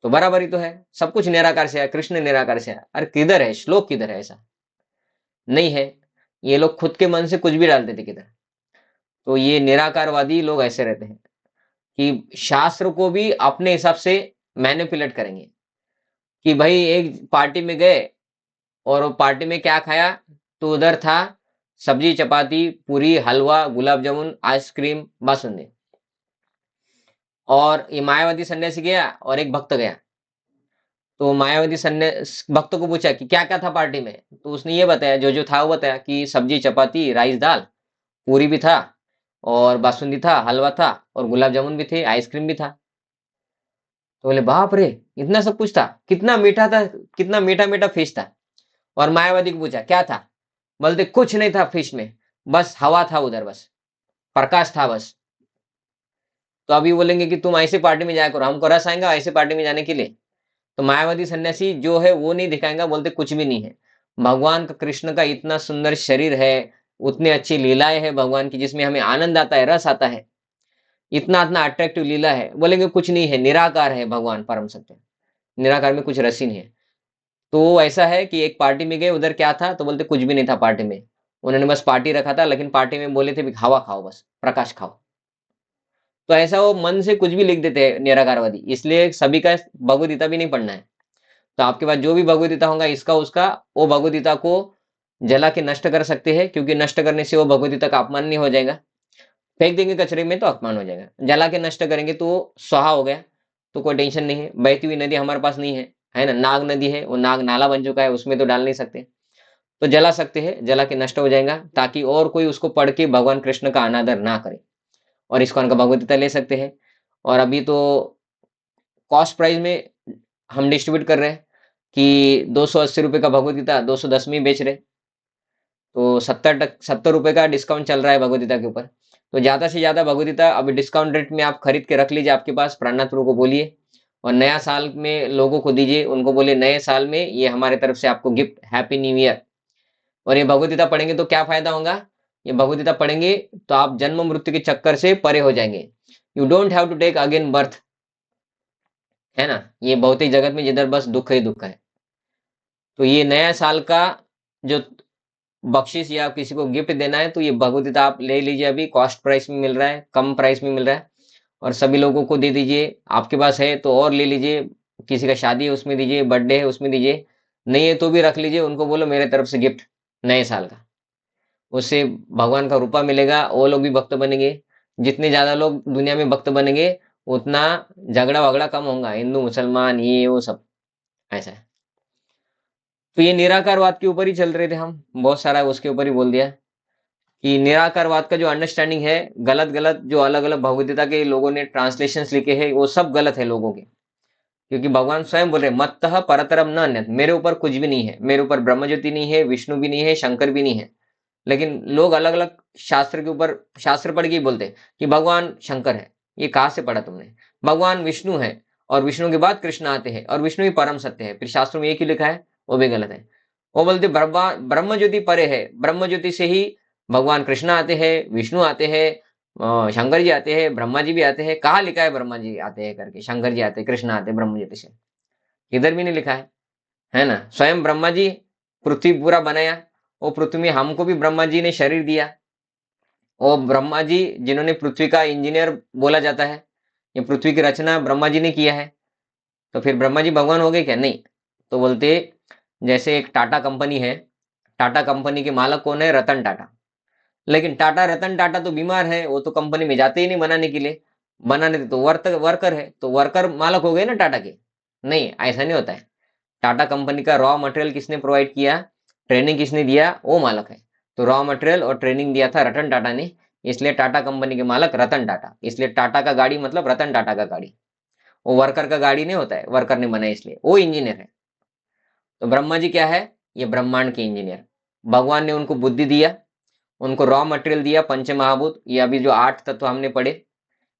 तो बराबर ही तो है, सब कुछ निराकार से है, कृष्ण निराकार से है। अरे किधर है श्लोक, किधर है? ऐसा नहीं है। ये लोग खुद के मन से कुछ भी डालते थे किधर। तो ये निराकारवादी लोग ऐसे रहते हैं कि शास्त्र को भी अपने हिसाब से मैनिपुलेट करेंगे कि भाई एक पार्टी में गए और वो पार्टी में क्या खाया? तो उधर था सब्जी, चपाती, पूरी, हलवा, गुलाब जामुन, आइसक्रीम, बासुंदी। और ये मायावती सन्यासी गया और एक भक्त गया। तो मायावती सन्यास भक्त को पूछा कि क्या क्या था पार्टी में? तो उसने ये बताया, जो जो था वो बताया कि सब्जी, चपाती, राइस, दाल, पूरी भी था और बासुंदी था, हलवा था और गुलाब जामुन भी थे, आइसक्रीम भी था। तो बोले बाप रे, इतना सब कुछ था, कितना मीठा था, कितना मीठा मीठा फिश था। और मायावती को पूछा क्या था? बोलते कुछ नहीं था फिश में, बस हवा था उधर, बस प्रकाश था बस। तो अभी बोलेंगे कि तुम ऐसे पार्टी में जाया करो, हमको रस आएगा ऐसे पार्टी में जाने के लिए। तो मायावादी सन्यासी जो है वो नहीं दिखाएगा, बोलते कुछ भी नहीं है। भगवान का, कृष्ण का इतना सुंदर शरीर है, उतनी अच्छी लीलाएं है भगवान की जिसमें हमें आनंद आता है, रस आता है, इतना इतना अट्रैक्टिव लीला है। बोलेंगे कुछ नहीं है, निराकार है भगवान परम सत्य, निराकार में कुछ रस ही नहीं है। तो ऐसा है कि एक पार्टी में गए, उधर क्या था? तो बोलते कुछ भी नहीं था पार्टी में, उन्होंने बस पार्टी रखा था, लेकिन पार्टी में बोले थे भी हवा खाओ, बस प्रकाश खाओ। तो ऐसा वो मन से कुछ भी लिख देते हैं निराकारवादी, इसलिए सभी का भगवद गीता भी नहीं पढ़ना है। तो आपके पास जो भी भगवद गीता होगा इसका उसका, वो भगवद गीता को जला के नष्ट कर सकते हैं, क्योंकि नष्ट करने से वो भगवद गीता का अपमान नहीं हो जाएगा। फेंक देंगे कचरे में तो अपमान हो जाएगा, जला के नष्ट करेंगे तो वो स्वाहा हो गया, तो कोई टेंशन नहीं है। बहती हुई नदी हमारे पास नहीं है ना? नाग नदी है, वो नाग नाला बन चुका है, उसमें तो डाल नहीं सकते, तो जला सकते हैं, जला के नष्ट हो जाएगा, ताकि और कोई उसको पढ़ के भगवान कृष्ण का अनादर ना करे। और इस्कॉन का भगवद गीता ले सकते हैं। और अभी तो कॉस्ट प्राइस में हम डिस्ट्रीब्यूट कर रहे हैं कि ₹280 का भगवद गीता 210 में ही बेच रहे। तो 70 रुपए का डिस्काउंट चल रहा है भगवद गीता के ऊपर। तो ज्यादा से ज्यादा भगवद गीता अभी डिस्काउंट रेट में आप खरीद के रख लीजिए आपके पास, प्राणनाथ प्रभु को बोलिए और नया साल में लोगों को दीजिए, उनको बोलिए नए साल में ये हमारे तरफ से आपको गिफ्ट, हैप्पी न्यू ईयर। और ये भगवद गीता पढ़ेंगे तो क्या फायदा होगा? ये भगवद गीता पढ़ेंगे तो आप जन्म मृत्यु के चक्कर से परे हो जाएंगे। You don't have to take again birth, है ना? ये भौतिक जगत में जिधर बस दुख ही दुख है। तो ये नया साल का जो बख्शिश या किसी को गिफ्ट देना है तो ये भगवद गीता आप ले लीजिए, अभी कॉस्ट प्राइस में मिल रहा है, कम प्राइस में मिल रहा है और सभी लोगों को दे दीजिए। आपके पास है तो और ले लीजिए, किसी का शादी है उसमें दीजिए, बर्थडे है उसमें दीजिए, नहीं है तो भी रख लीजिए, उनको बोलो मेरे तरफ से गिफ्ट नए साल का। उससे भगवान का रूपा मिलेगा, वो लोग भी भक्त बनेंगे। जितने ज्यादा लोग दुनिया में भक्त बनेंगे उतना झगड़ा वगड़ा कम होगा, हिंदू मुसलमान ये वो सब, ऐसा है। तो ये निराकारवाद के ऊपर ही चल रहे थे हम, बहुत सारा उसके ऊपर ही बोल दिया कि निराकारवाद का जो अंडरस्टैंडिंग है, गलत गलत जो अलग अलग भगवदगीता के लोगों ने ट्रांसलेशंस लिखे हैं वो सब गलत है लोगों के। क्योंकि भगवान स्वयं बोल रहे मत्तः परतरम न अन्यत्, मेरे ऊपर कुछ भी नहीं है, मेरे ऊपर ब्रह्म ज्योति नहीं है, विष्णु भी नहीं है, शंकर भी नहीं है। लेकिन लोग अलग अलग शास्त्र के ऊपर शास्त्र पढ़ के ही बोलते हैं कि भगवान शंकर है। ये कहाँ से पढ़ा तुमने? भगवान विष्णु है और विष्णु के बाद कृष्ण आते हैं और विष्णु ही परम सत्य है, फिर शास्त्रों में एक ही लिखा है, वो भी गलत है। वो बोलते ब्रह्मा ब्रह्म ज्योति परे है, ब्रह्म ज्योति से ही भगवान कृष्ण आते हैं, विष्णु आते हैं, शंकर जी आते हैं, ब्रह्मा जी भी आते हैं। कहाँ लिखा है ब्रह्मा जी आते हैं करके, शंकर जी आते हैं, कृष्ण आते हैं ब्रह्म ज्योति से? इधर भी नहीं लिखा है ना? स्वयं ब्रह्मा जी पृथ्वी पूरा बनाया, वो पृथ्वी में हमको भी ब्रह्मा जी ने शरीर दिया। वो ब्रह्मा जी जिन्होंने पृथ्वी का इंजीनियर बोला जाता है, ये पृथ्वी की रचना ब्रह्मा जी ने किया है, तो फिर ब्रह्मा जी भगवान हो गए क्या? नहीं। तो बोलते जैसे एक टाटा कंपनी है, टाटा कंपनी के मालक कौन है? रतन टाटा। लेकिन टाटा रतन टाटा तो बीमार है, वो तो कंपनी में जाते ही नहीं बनाने के लिए, बनाने तो वर्कर है, तो वर्कर मालक हो गए ना टाटा के? नहीं, ऐसा नहीं होता है। टाटा कंपनी का रॉ मटेरियल किसने प्रोवाइड किया, ट्रेनिंग किसने दिया, वो मालक है। तो रॉ मटेरियल और ट्रेनिंग दिया था रतन टाटा ने, इसलिए टाटा कंपनी के मालक रतन टाटा। इसलिए टाटा का गाड़ी मतलब रतन टाटा का गाड़ी, वो वर्कर का गाड़ी नहीं होता है, वर्कर ने बनाया इसलिए, वो इंजीनियर है। तो ब्रह्मा जी क्या है? ये ब्रह्मांड के इंजीनियर। भगवान ने उनको बुद्धि दिया, उनको रॉ मटेरियल दिया, पंच महाभूत, ये अभी जो 8 तत्व हमने पढ़े,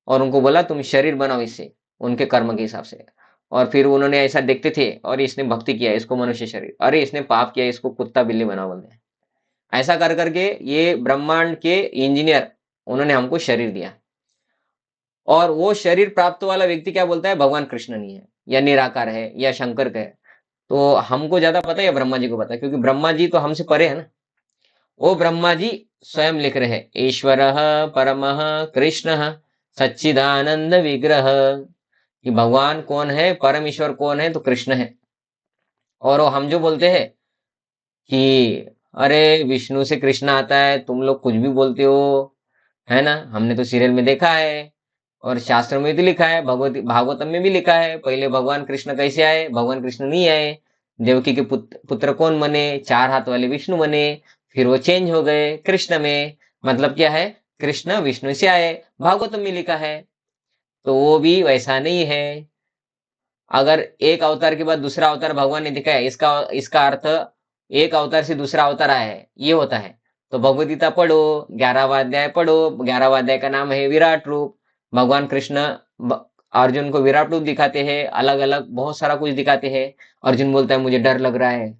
और उनको बोला तुम शरीर बनाओ इससे, उनके कर्म के हिसाब से। और फिर उन्होंने ऐसा देखते थे और इसने भक्ति किया, इसको मनुष्य शरीर, अरे इसने पाप किया, इसको कुत्ता बिल्ली बनाओ बोलते हैं। ऐसा कर करके ये ब्रह्मांड के इंजीनियर, उन्होंने हमको शरीर दिया। और वो शरीर प्राप्त वाला व्यक्ति क्या बोलता है? भगवान कृष्ण नहीं है या निराकार है या शंकर का है। तो हमको ज्यादा पता है या ब्रह्मा जी को पता है? क्योंकि ब्रह्मा जी तो हमसे परे है ना। वो ब्रह्मा जी स्वयं लिख रहे हैं ईश्वर परमः कृष्ण सच्चिदानंद विग्रह, कि भगवान कौन है, परम ईश्वर कौन है? तो कृष्ण है। और वो हम जो बोलते हैं कि अरे विष्णु से कृष्ण आता है, तुम लोग कुछ भी बोलते हो, है ना? हमने तो सीरियल में देखा है और शास्त्र में भी लिखा है, भगवत भागवतम में भी लिखा है, पहले भगवान कृष्ण कैसे आए? भगवान कृष्ण नहीं आए, देवकी के पुत्र कौन बने? 4 हाथ वाले विष्णु बने, फिर वो चेंज हो गए कृष्ण में। मतलब क्या है? कृष्ण विष्णु से आए, भागवतम में लिखा है। तो वो भी वैसा नहीं है। अगर एक अवतार के बाद दूसरा अवतार भगवान ने दिखाया, इसका इसका अर्थ एक अवतार से दूसरा अवतार आया है, ये होता है। तो भगवद गीता पढ़ो, 11वां अध्याय पढ़ो, 11वां अध्याय का नाम है विराट रूप। भगवान कृष्ण अर्जुन को विराट रूप दिखाते हैं, अलग अलग बहुत सारा कुछ दिखाते हैं। अर्जुन बोलता है मुझे डर लग रहा है,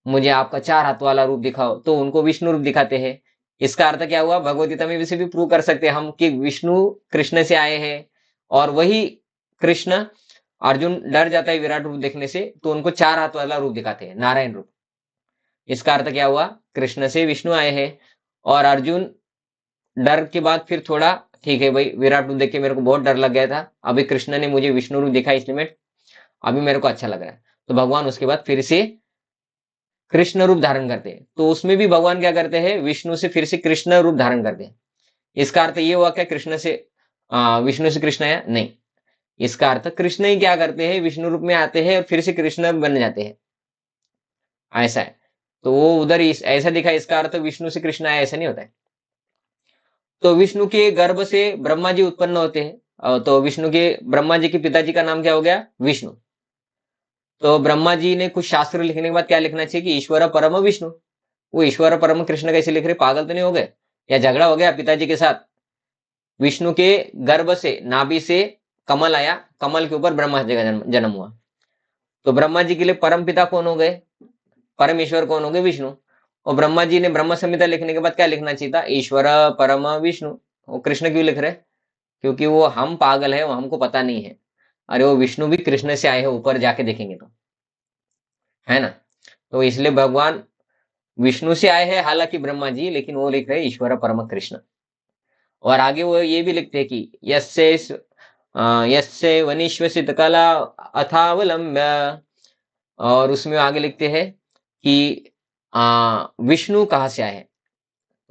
मुझे आपका 4 हाथ वाला रूप दिखाओ, तो उनको विष्णु रूप दिखाते हैं। इसका अर्थ क्या हुआ? भगवद गीता में भी प्रूव कर सकते हैं हम कि विष्णु कृष्ण से आए हैं। और वही कृष्ण, अर्जुन डर जाता है विराट रूप देखने से, तो उनको 4 हाथ वाला रूप दिखाते हैं, नारायण रूप। इसका अर्थ क्या हुआ? कृष्ण से विष्णु आए हैं। और अर्जुन डर के बाद फिर थोड़ा ठीक है भाई, विराट रूप देख के मेरे को बहुत डर लग गया था, अभी कृष्ण ने मुझे विष्णु रूप दिखा, इसलिए मैं अभी मेरे को अच्छा लग रहा है। तो भगवान उसके बाद फिर से कृष्ण रूप धारण करते हैं। तो उसमें भी भगवान क्या करते हैं? विष्णु से फिर से कृष्ण रूप धारण करते हैं। इसका अर्थ ये हुआ क्या कृष्ण से विष्णु से कृष्ण आया? नहीं। इसका अर्थ कृष्ण ही क्या करते हैं? विष्णु रूप में आते हैं और फिर से कृष्ण बन जाते हैं, ऐसा है। तो वो उधर ऐसा दिखा, इसका अर्थ विष्णु से कृष्ण आया, ऐसा नहीं होता है। तो विष्णु के गर्भ से ब्रह्मा जी उत्पन्न होते हैं। तो विष्णु के ब्रह्मा जी के पिताजी का नाम क्या हो गया? विष्णु। तो ब्रह्मा जी ने कुछ शास्त्र लिखने के बाद क्या लिखना चाहिए कि ईश्वर परम विष्णु। वो ईश्वर परम कृष्ण कैसे लिख रहे? पागल तो नहीं हो गए? या झगड़ा हो गया पिताजी के साथ? विष्णु के गर्भ से, नाभि से कमल आया, कमल के ऊपर ब्रह्मा जी का जन्म हुआ। तो ब्रह्मा जी के लिए परम पिता कौन हो गए? परमेश्वर कौन हो गए? विष्णु। और ब्रह्मा जी ने ब्रह्म संहिता लिखने के बाद क्या लिखना चाहिए था? ईश्वर परम विष्णु। वो कृष्ण क्यों लिख रहे? क्योंकि वो हम पागल है, वो हमको पता नहीं है। अरे वो विष्णु भी कृष्ण से आए हैं, ऊपर जाके देखेंगे तो, है ना? तो इसलिए भगवान विष्णु से आए हैं, हालांकि ब्रह्मा जी, लेकिन वो लिख रहे ईश्वर परम कृष्ण। और आगे वो ये भी लिखते हैं कि यस्य वनिश्वसित कला अथावलंब्य। और उसमें आगे लिखते हैं कि विष्णु कहाँ से आए हैं?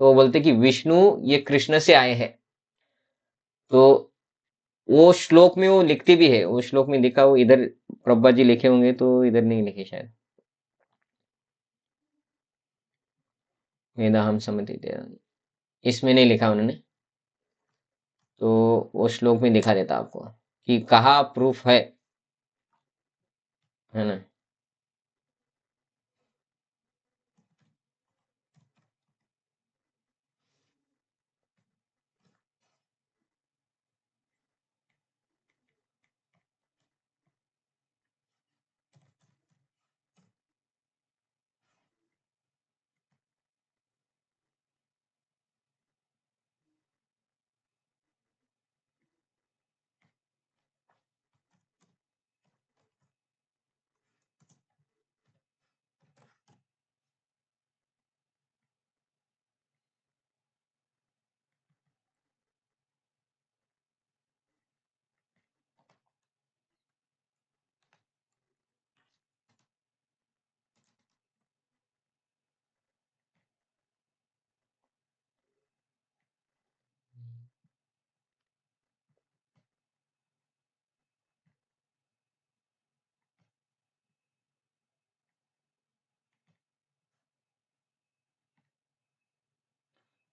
तो वो बोलते कि विष्णु ये कृष्ण से आए हैं। तो वो श्लोक में वो लिखते भी है, वो श्लोक में लिखा, वो इधर प्रभा जी लिखे होंगे तो इधर नहीं लिखे शायद। वेदा हम समझते, इसमें नहीं लिखा उन्होंने। तो वो श्लोक में दिखा देता आपको कि कहाँ प्रूफ है ना?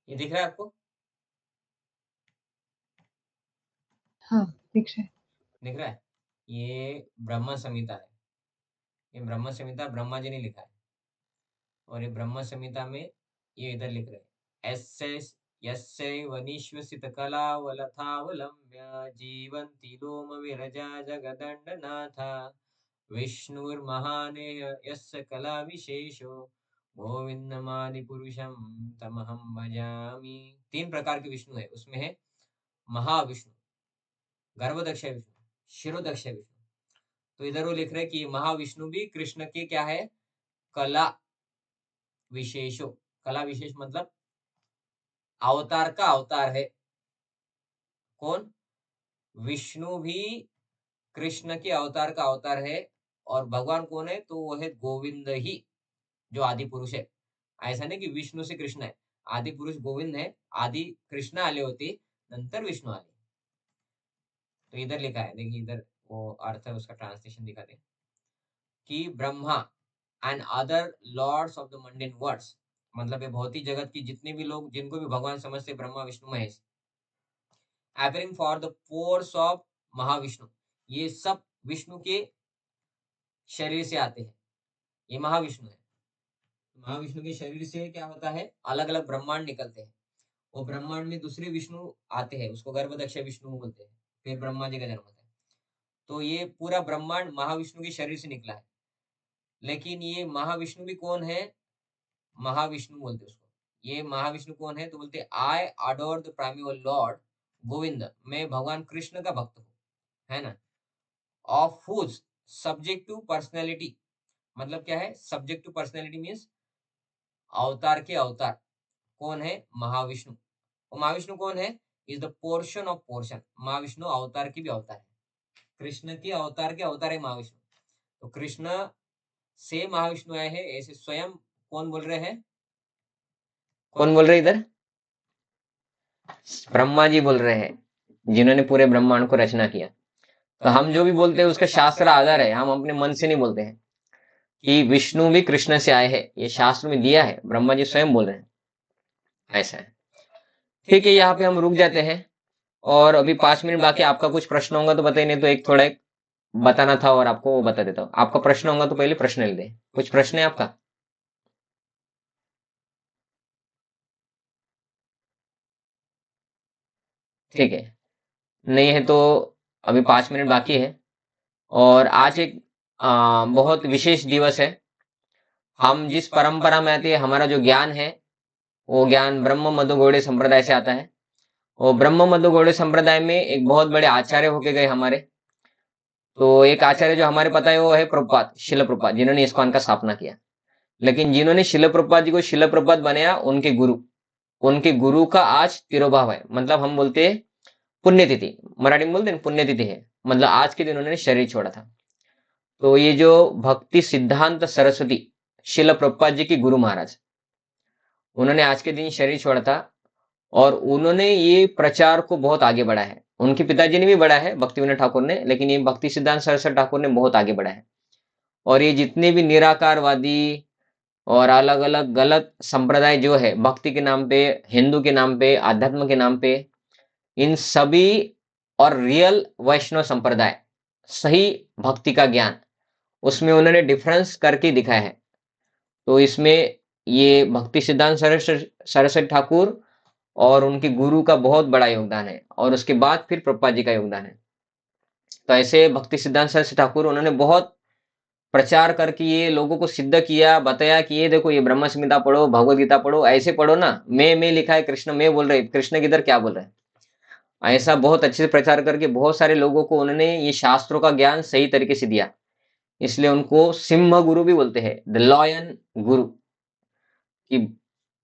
ये दिख रहा है आपको? हाँ, दिख रहा है। दिख रहा है? ये ब्रह्म संहिता है। ये ब्रह्म संहिता ब्रह्मा जी ने लिखा है। और ये ब्रह्म संहिता में ये इधर लिख रहे हैं, ऐसे यस्यैव निश्वसित कलावलथावलम्ब्य जीवन्ति लोम विरजा जगदण्डनाथा विष्णुर्महानेय यस्य कला विशेषो गोविंदमादि पुरुषम तमहम भजामि। तीन प्रकार के विष्णु है उसमें, है महाविष्णु, गर्भदक्ष विष्णु, शिरोदक्ष विष्णु। तो इधर वो लिख रहे हैं कि महाविष्णु भी कृष्ण के क्या है? कला विशेषो। कला विशेष मतलब अवतार का अवतार है। कौन? विष्णु भी कृष्ण के अवतार का अवतार है। और भगवान कौन है? तो वो है गोविंद ही, जो आदि पुरुष है। ऐसा नहीं कि विष्णु से कृष्ण है, आदि पुरुष गोविंद है, आदि कृष्ण आले होते, नंतर विष्णु आले। तो इधर लिखा है, देखिए इधर वो अर्थ है उसका, ट्रांसलेशन दिखाते कि Brahma and other lords of the mundane words, मतलब ये भौतिक जगत की जितने भी लोग जिनको भी भगवान समझते, Brahma Vishnu Mahesh, appearing for the force of Mahavishnu, ये सब विष्णु के शरीर से आते हैं। ये महाविष्णु है। महाविष्णु के शरीर से क्या होता है? अलग अलग ब्रह्मांड निकलते हैं। वो ब्रह्मांड में दूसरे विष्णु आते हैं, उसको गर्भदक्ष विष्णु बोलते हैं। फिर ब्रह्मा जी का जन्म होता है। तो ये पूरा ब्रह्मांड महाविष्णु के शरीर से निकला है। लेकिन ये महाविष्णु भी कौन है? महाविष्णु बोलते उसको। ये महाविष्णु कौन है? तो बोलते I adore the primal Lord Govind, मैं भगवान कृष्ण का भक्त हूँ, है ना? ऑफ हुज सब्जेक्टिव पर्सनैलिटी, मतलब क्या है? सब्जेक्टिव पर्सनैलिटी मीन्स अवतार के अवतार। कौन है? महाविष्णु। और महाविष्णु कौन है? Is the portion of portion. Mahavishnu अवतार की भी अवतार है, कृष्ण के अवतार के अवतार है महाविष्णु। तो कृष्ण से महाविष्णु आए हैं, ऐसे स्वयं कौन बोल रहे हैं? कौन बोल रहे इधर? ब्रह्मा जी बोल रहे हैं, जिन्होंने पूरे ब्रह्मांड को रचना किया। तो हम जो भी बोलते हैं उसका शास्त्र आधार है, हम अपने मन से नहीं बोलते हैं कि विष्णु भी कृष्ण से आए हैं। ये शास्त्र में दिया है, ब्रह्मा जी स्वयं बोल रहे हैं। ऐसा है। ठीक है, यहाँ पे हम रुक जाते हैं। और अभी 5 मिनट बाकी, आपका कुछ प्रश्न होगा तो बताइए, नहीं तो एक थोड़ा एक बताना था और आपको वो बता देता हूँ। आपका प्रश्न होगा तो पहले प्रश्न ले लें। कुछ प्रश्न है आपका? ठीक है। नहीं है तो अभी 5 मिनट बाकी है। और आज एक बहुत विशेष दिवस है। हम जिस परंपरा में आते हैं, हमारा जो ज्ञान है, वो ज्ञान ब्रह्म मधुगौड़े संप्रदाय से आता है। और ब्रह्म मधुगौड़े संप्रदाय में एक बहुत बड़े आचार्य होके गए हमारे। तो एक आचार्य जो हमारे पता है वो है प्रभुपाद, शिल प्रभुपाद, जिन्होंने इस्कॉन का स्थापना किया। लेकिन जिन्होंने शिल प्रभुपाद जी को शिल प्रभुपाद बनाया, उनके गुरु का आज तिरोभाव है। मतलब हम बोलते हैं पुण्यतिथि, मराठी में बोलते हैं पुण्यतिथि है। मतलब आज के दिन उन्होंने शरीर छोड़ा था। तो ये जो भक्ति सिद्धांत सरस्वती शिल प्रभुपाद जी की गुरु महाराज, उन्होंने आज के दिन शरीर छोड़ा था। और उन्होंने ये प्रचार को बहुत आगे बढ़ाया है। उनके पिताजी ने भी बढ़ाया है, भक्ति विनोद ठाकुर ने, लेकिन ये भक्ति सिद्धांत सरस्वती ठाकुर ने बहुत आगे बढ़ाया है। और ये जितने भी निराकारवादी और अलग अलग गलत संप्रदाय जो है भक्ति के नाम पे, हिंदू के नाम पे, अध्यात्म के नाम पे, इन सभी और रियल वैष्णव संप्रदाय, सही भक्ति का ज्ञान, उसमें उन्होंने डिफरेंस करके दिखाया है। तो इसमें ये भक्ति सिद्धांत सरस्वती ठाकुर और उनके गुरु का बहुत बड़ा योगदान है। और उसके बाद फिर प्रभुपाद जी का योगदान है। तो ऐसे भक्ति सिद्धांत सरस्वती ठाकुर उन्होंने बहुत प्रचार करके ये लोगों को सिद्ध किया, बताया कि ये देखो, ये ब्रह्म संहिता पढ़ो, भगवद गीता पढ़ो, ऐसे पढ़ो ना। मैं लिखा है, कृष्ण मैं बोल रहे, कृष्ण किधर क्या बोल रहे हैं। ऐसा बहुत अच्छे से प्रचार करके बहुत सारे लोगों को उन्होंने ये शास्त्रों का ज्ञान सही तरीके से दिया। इसलिए उनको सिंह गुरु भी बोलते हैं, द लॉयन गुरु। कि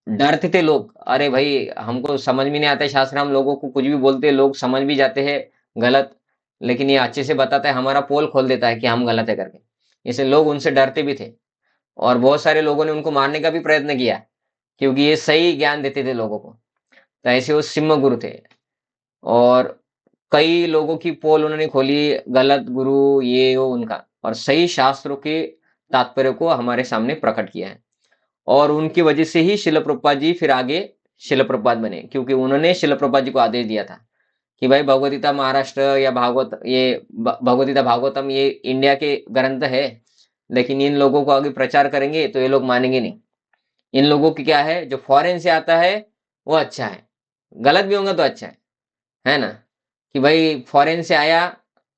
डरते थे लोग, अरे भाई हमको समझ में नहीं आता है शास्त्र, हम लोगों को कुछ भी बोलते हैं, लोग समझ भी जाते हैं गलत। लेकिन ये अच्छे से बताता है, हमारा पोल खोल देता है कि हम गलत है करके। इसलिए लोग उनसे डरते भी थे। और बहुत सारे लोगों ने उनको मारने का भी प्रयत्न किया, क्योंकि ये सही ज्ञान देते थे लोगों को। तो ऐसे वो सिंह गुरु थे। और कई लोगों की पोल उन्होंने खोली, गलत गुरु ये वो उनका, और सही शास्त्रों के तात्पर्य को हमारे सामने प्रकट किया है। और उनकी वजह से ही शिल प्रभुपाद जी फिर आगे शिल प्रभुपाद बने, क्योंकि उन्होंने शिल प्रभुपाद जी को आदेश दिया था कि भाई भगवद गीता महाराष्ट्र या भागवत, ये भगवद गीता भागवतम ये इंडिया के ग्रंथ है, लेकिन इन लोगों को आगे प्रचार करेंगे तो ये लोग मानेंगे नहीं। इन लोगों की क्या है, जो फॉरेन से आता है वो अच्छा है, गलत भी होगा तो अच्छा है ना। कि भाई फॉरेन से आया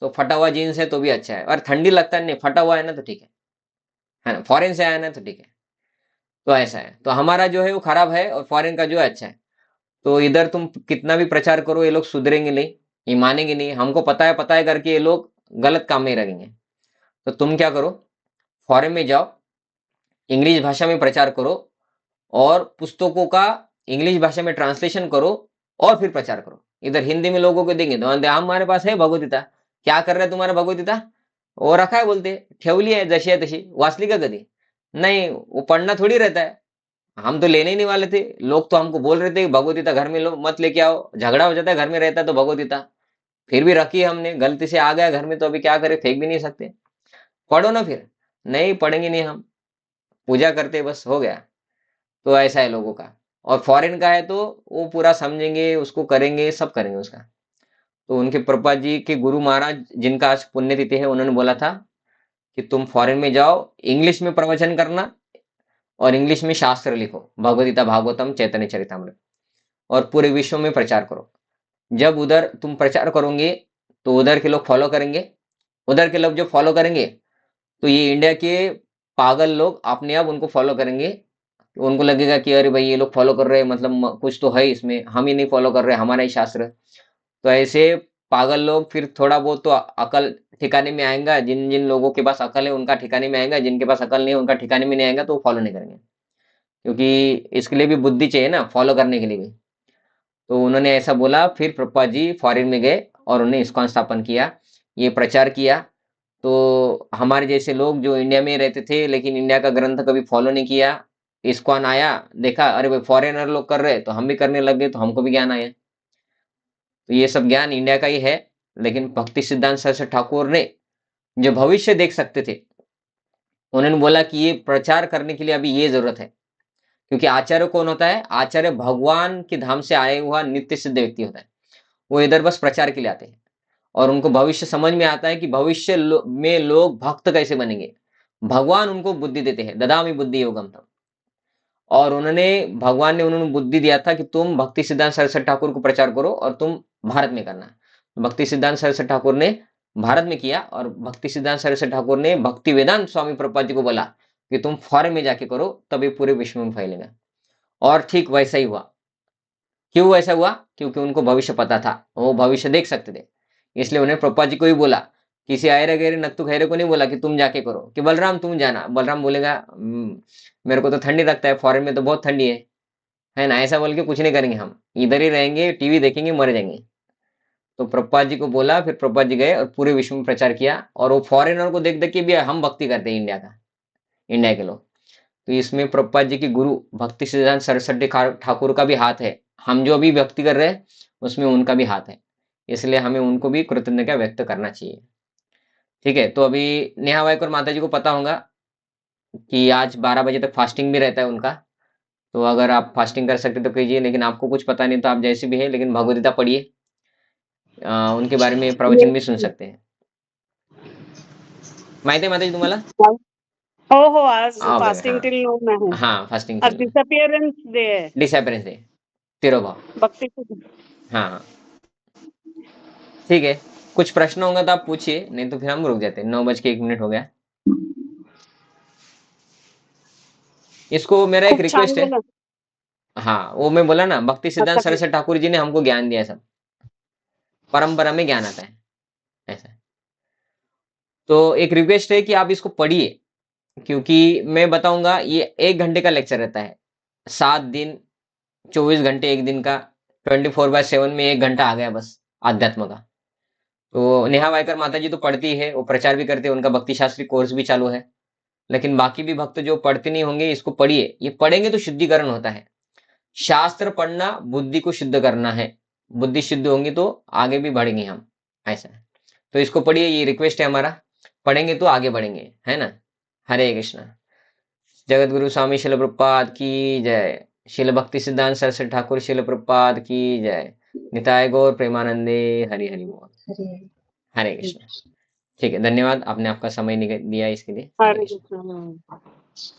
तो फटा हुआ जीन्स है तो भी अच्छा है, और ठंडी लगता नहीं, फटा हुआ है ना तो ठीक है ना। फॉरेन से आया ना तो ठीक है। तो ऐसा है, तो हमारा जो है वो खराब है और फॉरेन का जो है अच्छा है। तो इधर तुम कितना भी प्रचार करो, ये लोग सुधरेंगे नहीं, ये मानेंगे नहीं। हमको पता है करके ये लोग गलत काम में ही रहेंगे। तो तुम क्या करो, फॉरेन में जाओ, इंग्लिश भाषा में प्रचार करो, और पुस्तकों का इंग्लिश भाषा में ट्रांसलेशन करो, और फिर प्रचार करो। इधर हिंदी में लोगों को देंगे तो हमारे पास है भगवद्गीता, क्या कर रहे तुम्हारा भगवद्गीता, वो रखा है, बोलते ठेवली है जशी आहे तशी, वाचली का कधी नहीं, वो पढ़ना थोड़ी रहता है। हम तो लेने ही नहीं वाले थे, लोग तो हमको बोल रहे थे कि भगवद्गीता घर में लो मत लेके आओ, झगड़ा हो जाता है घर में रहता है तो भगवद्गीता। फिर भी रखी हमने, गलती से आ गया घर में तो अभी क्या करें, फेंक भी नहीं सकते। पढ़ो ना फिर, नहीं पढ़ेंगे नहीं हम, पूजा करते बस हो गया। तो ऐसा है लोगों का। और फॉरेन का है तो वो पूरा समझेंगे, उसको करेंगे, सब करेंगे उसका। तो उनके प्रभुपाद जी के गुरु महाराज, जिनका आज पुण्यतिथि है, उन्होंने बोला था कि तुम फॉरेन में जाओ, इंग्लिश में प्रवचन करना, और इंग्लिश में शास्त्र लिखो, भगवद गीता भागवतम चैतन्य चरितामृत, और पूरे विश्व में प्रचार करो। जब उधर तुम प्रचार करोगे तो उधर के लोग फॉलो करेंगे, उधर के लोग जो फॉलो करेंगे तो ये इंडिया के पागल लोग अपने आप उनको फॉलो करेंगे। उनको लगेगा कि अरे भाई ये लोग फॉलो कर रहे हैं, मतलब कुछ तो है इसमें, हम ही नहीं फॉलो कर रहे, हमारा ही शास्त्र। तो ऐसे पागल लोग फिर थोड़ा बहुत तो अकल ठिकाने में आएगा, जिन जिन लोगों के पास अकल है उनका ठिकाने में आएगा, जिनके पास अकल नहीं है उनका ठिकाने में नहीं आएगा, तो वो फॉलो नहीं करेंगे। क्योंकि इसके लिए भी बुद्धि चाहिए ना, फॉलो करने के लिए भी। तो उन्होंने ऐसा बोला, फिर प्रभुपाद जी फॉरेन में गए और उन्होंने इस्कॉन स्थापन किया, ये प्रचार किया। तो हमारे जैसे लोग जो इंडिया में रहते थे लेकिन इंडिया का ग्रंथ कभी फॉलो नहीं किया, इस्कॉन आया, देखा अरे भाई फॉरेनर लोग कर रहे तो हम भी करने लग गए, तो हमको भी ज्ञान आया। तो ये सब ज्ञान इंडिया का ही है। लेकिन भक्ति सिद्धांत सरस्वती ठाकुर ने जो भविष्य देख सकते थे, उन्होंने बोला कि ये प्रचार करने के लिए अभी ये जरूरत है। क्योंकि आचार्य कौन होता है, आचार्य भगवान के धाम से आए हुआ नित्य सिद्ध व्यक्ति होता है। वो इधर बस प्रचार के लिए आते हैं, और उनको भविष्य समझ में आता है कि भविष्य में लोग भक्त कैसे बनेंगे। भगवान उनको बुद्धि देते हैं, ददामि बुद्धि योगम तम। और भगवान ने उन्होंने बुद्धि दिया था कि तुम भक्ति सिद्धांत सरस्वती ठाकुर को प्रचार करो और तुम भारत में करना। भक्ति सिद्धांत सरस्वती ठाकुर ने भारत में किया और भक्ति सिद्धांत सरस्वती ठाकुर ने भक्ति वेदांत स्वामी प्रभुपाद जी को बोला कि तुम फॉरेन में जाके करो, तभी पूरे विश्व में फैलेगा। और ठीक वैसा ही हुआ। क्यों ऐसा हुआ? क्योंकि उनको भविष्य पता था, वो भविष्य देख सकते थे। इसलिए उन्हें प्रभुपाद जी को ही बोला, किसी आयरे गहरे नत्थु खैरे को नहीं बोला कि तुम जाके करो, कि बलराम तुम जाना। बलराम बोलेगा मेरे को तो ठंडी लगता है, फॉरेन में तो बहुत ठंडी है ना, ऐसा बोल के कुछ नहीं करेंगे, हम इधर ही रहेंगे, टीवी देखेंगे, मर जाएंगे। तो प्रभुपाद जी को बोला, फिर प्रभुपाद जी गए और पूरे विश्व में प्रचार किया, और वो फॉरेनर को देख देख के भी हम भक्ति करते हैं इंडिया के लोग। तो इसमें प्रभुपाद जी के गुरु भक्ति सिद्धांत सरस्वती ठाकुर का भी हाथ है। हम जो अभी भक्ति कर रहे हैं उसमें उनका भी हाथ है, इसलिए हमें उनको भी कृतज्ञता व्यक्त करना चाहिए। ठीक है, तो अभी नेहा वाइकर माता जी को पता होगा कि आज 12 बजे तक फास्टिंग भी रहता है उनका। तो अगर आप फास्टिंग कर सकते तो कीजिए, लेकिन आपको कुछ पता नहीं तो आप जैसे भी है, लेकिन भगवदगीता पढ़िए, उनके बारे में प्रवचन भी सुन येस. सकते हैं। माहिती आहे माता जी तुम्हाला? हो हो, आज ओके, फास्टिंग टिल नोन आहे. हाँ फास्टिंग आज चल रहा है, डिसअपियरन्स डे आहे. डिसअपियरेंस डे, तिरोभाव। भक्ती हाँ, ठीक है, कुछ प्रश्न होंगे तो आप पूछिए, नहीं तो फिर हम रुक जाते हैं। 9:01 हो गया। इसको मेरा एक खूप छान रिक्वेस्ट है। बोला. हाँ, वो मैं बोला ना, भक्ति सिद्धांत अच्छा सरस्वती ठाकुर जी ने हमको ज्ञान दिया, सब परंपरा में ज्ञान आता है ऐसा। तो एक रिक्वेस्ट है कि आप इसको पढ़िए, क्योंकि मैं बताऊंगा, ये 1 घंटे का लेक्चर रहता है, 7 दिन, 24 घंटे एक दिन का, 24/7 में 1 घंटा आ गया बस आध्यात्म का। तो नेहा वायकर माता जी तो पढ़ती है, वो प्रचार भी करते हैं, उनका भक्ति शास्त्री कोर्स भी चालू है। लेकिन बाकी भी भक्त जो पढ़ते नहीं होंगे, इसको पढ़िए, ये पढ़ेंगे तो शुद्धिकरण होता है। शास्त्र पढ़ना बुद्धि को शुद्ध करना है, बुद्धि शुद्ध होंगी तो आगे भी बढ़ेंगे हम, ऐसा है। तो इसको पढ़िए, ये रिक्वेस्ट है हमारा, पढ़ेंगे तो आगे बढ़ेंगे, है ना। हरे कृष्णा। जगत गुरु स्वामी शिल प्रभुपाद की जय। शिल भक्ति सिद्धांत सरस्वती ठाकुर शिल प्रभुपाद की जय। निताय गौर प्रेमानंदे। हरि हरि बोल। हरे हरे कृष्णा। ठीक है, धन्यवाद, आपने आपका समय दिया इसके लिए। हरे हरे कृष्णा। कृष्ण.